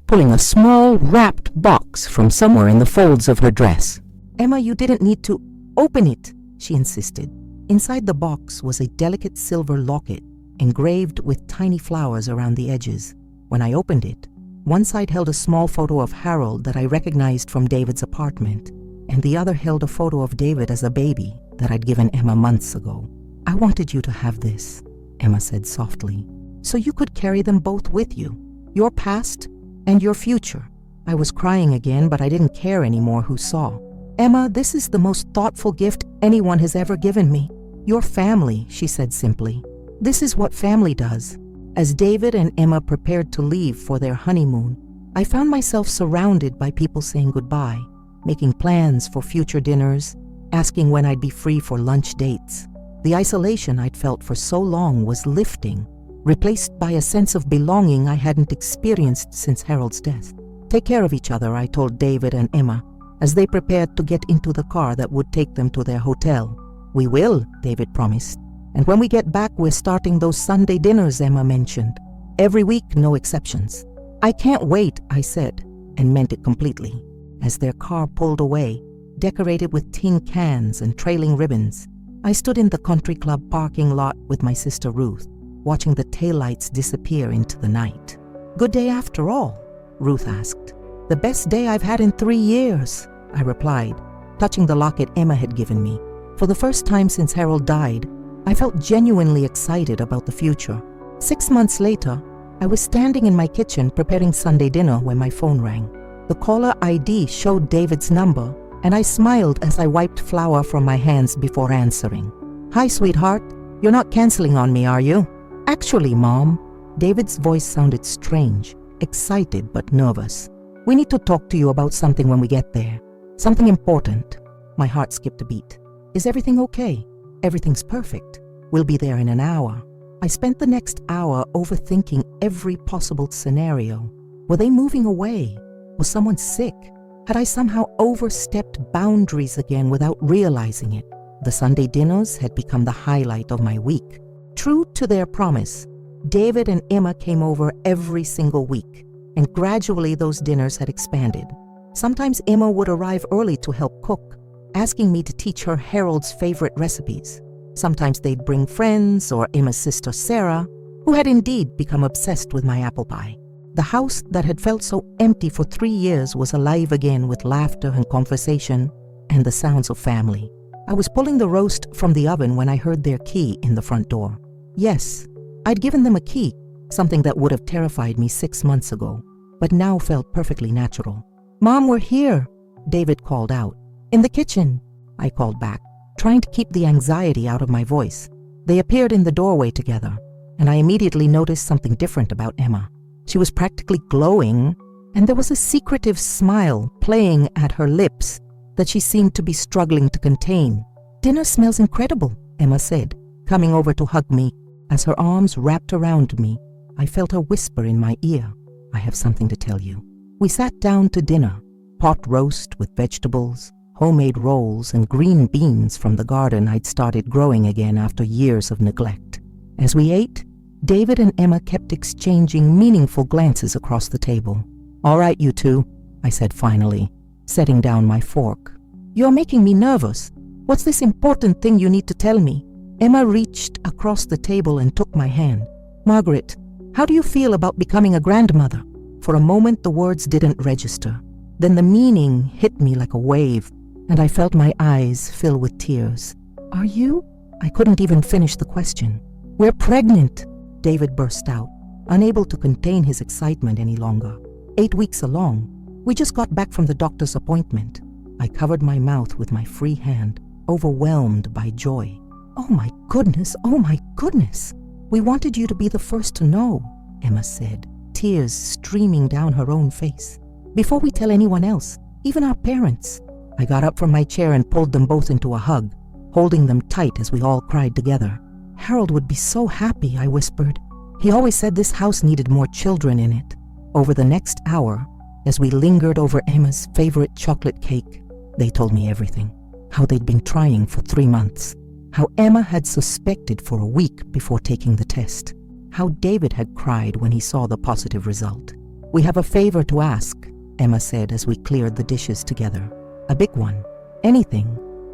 pulling a small wrapped box from somewhere in the folds of her dress. "Emma, you didn't need to open it," she insisted. Inside the box was a delicate silver locket, engraved with tiny flowers around the edges. When I opened it, one side held a small photo of Harold that I recognized from David's apartment, and the other held a photo of David as a baby that I'd given Emma months ago. "I wanted you to have this," Emma said softly, "so you could carry them both with you, your past and your future." I was crying again, but I didn't care anymore who saw. "Emma, this is the most thoughtful gift anyone has ever given me. Your family," she said simply. "This is what family does." As David and Emma prepared to leave for their honeymoon, I found myself surrounded by people saying goodbye, making plans for future dinners, asking when I'd be free for lunch dates. The isolation I'd felt for so long was lifting, replaced by a sense of belonging I hadn't experienced since Harold's death. "Take care of each other," I told David and Emma, as they prepared to get into the car that would take them to their hotel. "We will," David promised. "And when we get back, we're starting those Sunday dinners Emma mentioned. Every week, no exceptions." "I can't wait," I said, and meant it completely. As their car pulled away, decorated with tin cans and trailing ribbons, I stood in the country club parking lot with my sister Ruth, watching the taillights disappear into the night. "Good day after all?" Ruth asked. "The best day I've had in 3 years," I replied, touching the locket Emma had given me. For the first time since Harold died, I felt genuinely excited about the future. 6 months later, I was standing in my kitchen preparing Sunday dinner when my phone rang. The caller ID showed David's number, and I smiled as I wiped flour from my hands before answering. "Hi, sweetheart. You're not canceling on me, are you?" "Actually, Mom." David's voice sounded strange, excited but nervous. "We need to talk to you about something when we get there. Something important." My heart skipped a beat. "Is everything okay?" "Everything's perfect. We'll be there in an hour." I spent the next hour overthinking every possible scenario. Were they moving away? Was someone sick? Had I somehow overstepped boundaries again without realizing it? The Sunday dinners had become the highlight of my week. True to their promise, David and Emma came over every single week, and gradually those dinners had expanded. Sometimes Emma would arrive early to help cook, asking me to teach her Harold's favorite recipes. Sometimes they'd bring friends or Emma's sister Sarah, who had indeed become obsessed with my apple pie. The house that had felt so empty for 3 years was alive again with laughter and conversation and the sounds of family. I was pulling the roast from the oven when I heard their key in the front door. Yes, I'd given them a key, something that would have terrified me 6 months ago, but now felt perfectly natural. "Mom, we're here," David called out. "In the kitchen," I called back, trying to keep the anxiety out of my voice. They appeared in the doorway together, and I immediately noticed something different about Emma. She was practically glowing, and there was a secretive smile playing at her lips that she seemed to be struggling to contain. "Dinner smells incredible," Emma said, coming over to hug me. As her arms wrapped around me, I felt her whisper in my ear, "I have something to tell you." We sat down to dinner, pot roast with vegetables, homemade rolls, and green beans from the garden I'd started growing again after years of neglect. As we ate, David and Emma kept exchanging meaningful glances across the table. "All right, you two," I said finally, setting down my fork. "You're making me nervous. What's this important thing you need to tell me?" Emma reached across the table and took my hand. "Margaret, how do you feel about becoming a grandmother?" For a moment, the words didn't register. Then the meaning hit me like a wave, and I felt my eyes fill with tears. "Are you?" I couldn't even finish the question. "We're pregnant," David burst out, unable to contain his excitement any longer. 8 weeks along. We just got back from the doctor's appointment. I covered my mouth with my free hand, overwhelmed by joy. "Oh my goodness, oh my goodness. We wanted you to be the first to know," Emma said, tears streaming down her own face. "Before we tell anyone else, even our parents." I got up from my chair and pulled them both into a hug, holding them tight as we all cried together. "Harold would be so happy," I whispered. "He always said this house needed more children in it." Over the next hour, as we lingered over Emma's favorite chocolate cake, they told me everything. How they'd been trying for 3 months. How Emma had suspected for a week before taking the test. How David had cried when he saw the positive result. "We have a favor to ask," Emma said as we cleared the dishes together. "A big one. Anything.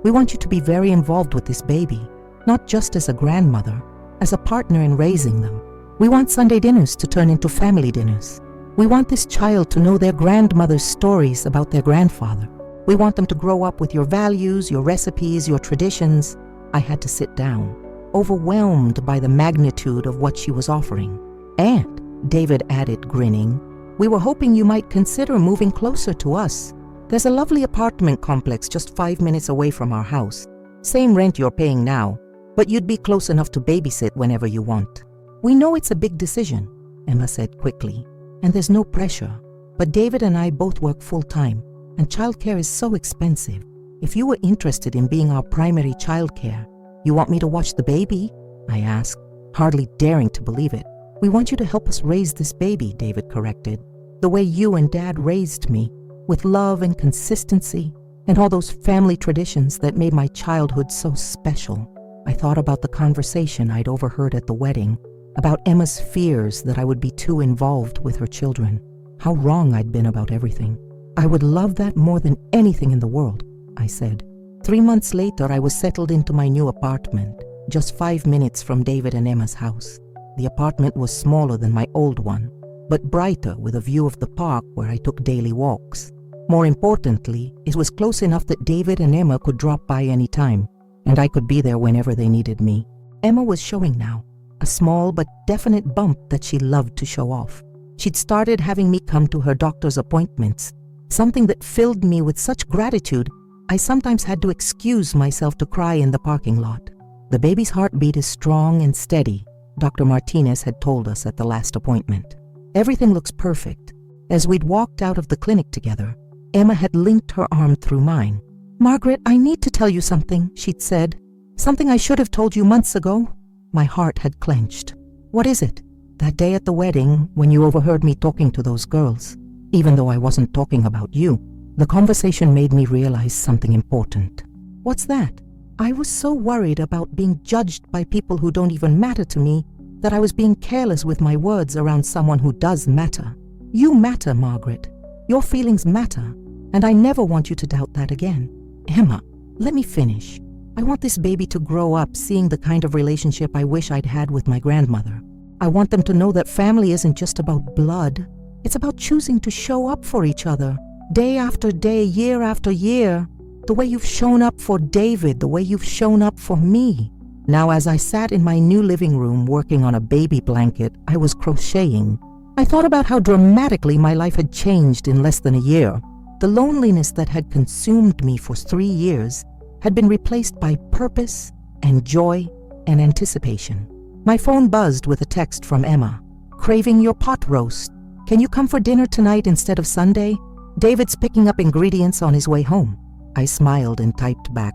We want you to be very involved with this baby, not just as a grandmother, as a partner in raising them. We want Sunday dinners to turn into family dinners. We want this child to know their grandmother's stories about their grandfather. We want them to grow up with your values, your recipes, your traditions." I had to sit down, overwhelmed by the magnitude of what she was offering. "And," David added, grinning, "we were hoping you might consider moving closer to us. There's a lovely apartment complex just 5 minutes away from our house. Same rent you're paying now, but you'd be close enough to babysit whenever you want." "We know it's a big decision," Emma said quickly, "and there's no pressure. But David and I both work full-time, and childcare is so expensive. If you were interested in being our primary childcare, you want me to watch the baby?" I asked, hardly daring to believe it. "We want you to help us raise this baby," David corrected. "The way you and Dad raised me, with love and consistency, and all those family traditions that made my childhood so special." I thought about the conversation I'd overheard at the wedding, about Emma's fears that I would be too involved with her children. How wrong I'd been about everything. "I would love that more than anything in the world," I said. 3 months later, I was settled into my new apartment, just 5 minutes from David and Emma's house. The apartment was smaller than my old one, but brighter with a view of the park where I took daily walks. More importantly, it was close enough that David and Emma could drop by any time, and I could be there whenever they needed me. Emma was showing now, a small but definite bump that she loved to show off. She'd started having me come to her doctor's appointments, something that filled me with such gratitude I sometimes had to excuse myself to cry in the parking lot. "The baby's heartbeat is strong and steady," Dr. Martinez had told us at the last appointment. "Everything looks perfect." As we'd walked out of the clinic together, Emma had linked her arm through mine. "Margaret, I need to tell you something," she'd said. "Something I should have told you months ago." My heart had clenched. "What is it?" "That day at the wedding, when you overheard me talking to those girls, even though I wasn't talking about you, the conversation made me realize something important." "What's that?" "I was so worried about being judged by people who don't even matter to me that I was being careless with my words around someone who does matter. You matter, Margaret. Your feelings matter. And I never want you to doubt that again. Emma, let me finish. I want this baby to grow up seeing the kind of relationship I wish I'd had with my grandmother. I want them to know that family isn't just about blood. It's about choosing to show up for each other, day after day, year after year, the way you've shown up for David, the way you've shown up for me. Now, as I sat in my new living room working on a baby blanket, I was crocheting. I thought about how dramatically my life had changed in less than a year. The loneliness that had consumed me for 3 years had been replaced by purpose and joy and anticipation. My phone buzzed with a text from Emma. "Craving your pot roast. Can you come for dinner tonight instead of Sunday? David's picking up ingredients on his way home." I smiled and typed back,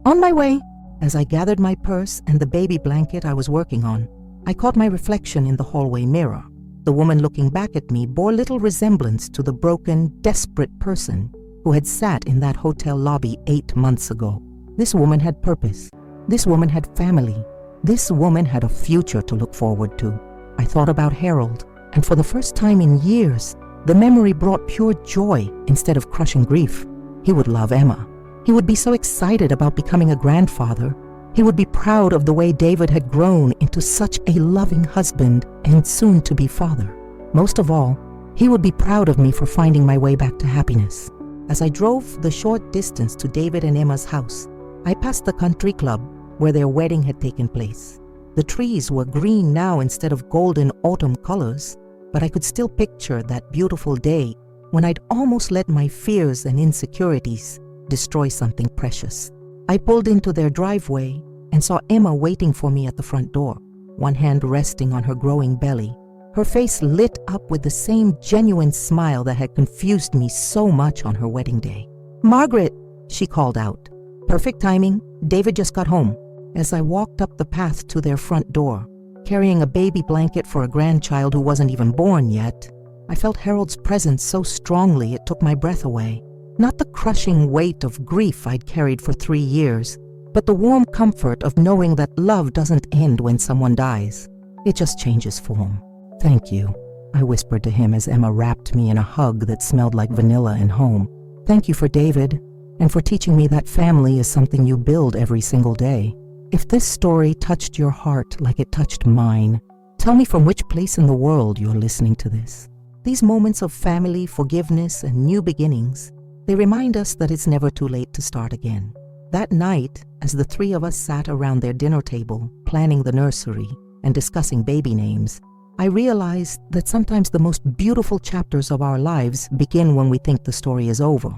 "On my way." As I gathered my purse and the baby blanket I was working on, I caught my reflection in the hallway mirror. The woman looking back at me bore little resemblance to the broken, desperate person who had sat in that hotel lobby 8 months ago. This woman had purpose. This woman had family. This woman had a future to look forward to. I thought about Harold, and for the first time in years, the memory brought pure joy instead of crushing grief. He would love Emma. He would be so excited about becoming a grandfather. He would be proud of the way David had grown into such a loving husband and soon-to-be father. Most of all, he would be proud of me for finding my way back to happiness. As I drove the short distance to David and Emma's house, I passed the country club where their wedding had taken place. The trees were green now instead of golden autumn colors, but I could still picture that beautiful day when I'd almost let my fears and insecurities destroy something precious. I pulled into their driveway and saw Emma waiting for me at the front door, one hand resting on her growing belly, her face lit up with the same genuine smile that had confused me so much on her wedding day. "Margaret," she called out. "Perfect timing. David just got home." As I walked up the path to their front door, carrying a baby blanket for a grandchild who wasn't even born yet, I felt Harold's presence so strongly it took my breath away. Not the crushing weight of grief I'd carried for 3 years, but the warm comfort of knowing that love doesn't end when someone dies. It just changes form. "Thank you," I whispered to him as Emma wrapped me in a hug that smelled like vanilla and home. "Thank you for David, and for teaching me that family is something you build every single day. If this story touched your heart like it touched mine, tell me from which place in the world you're listening to this." These moments of family, forgiveness, and new beginnings, they remind us that it's never too late to start again. That night, as the 3 of us sat around their dinner table, planning the nursery and discussing baby names, I realized that sometimes the most beautiful chapters of our lives begin when we think the story is over.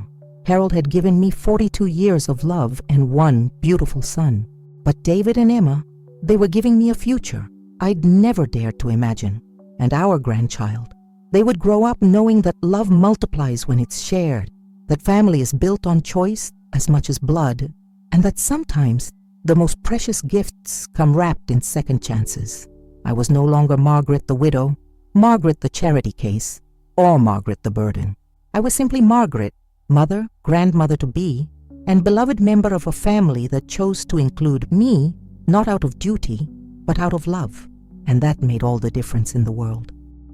Harold had given me 42 years of love and 1 beautiful son. But David and Emma, they were giving me a future I'd never dared to imagine. And our grandchild, they would grow up knowing that love multiplies when it's shared, that family is built on choice as much as blood, and that sometimes the most precious gifts come wrapped in second chances. I was no longer Margaret the widow, Margaret the charity case, or Margaret the burden. I was simply Margaret, mother, grandmother-to-be, and beloved member of a family that chose to include me, not out of duty, but out of love. And that made all the difference in the world.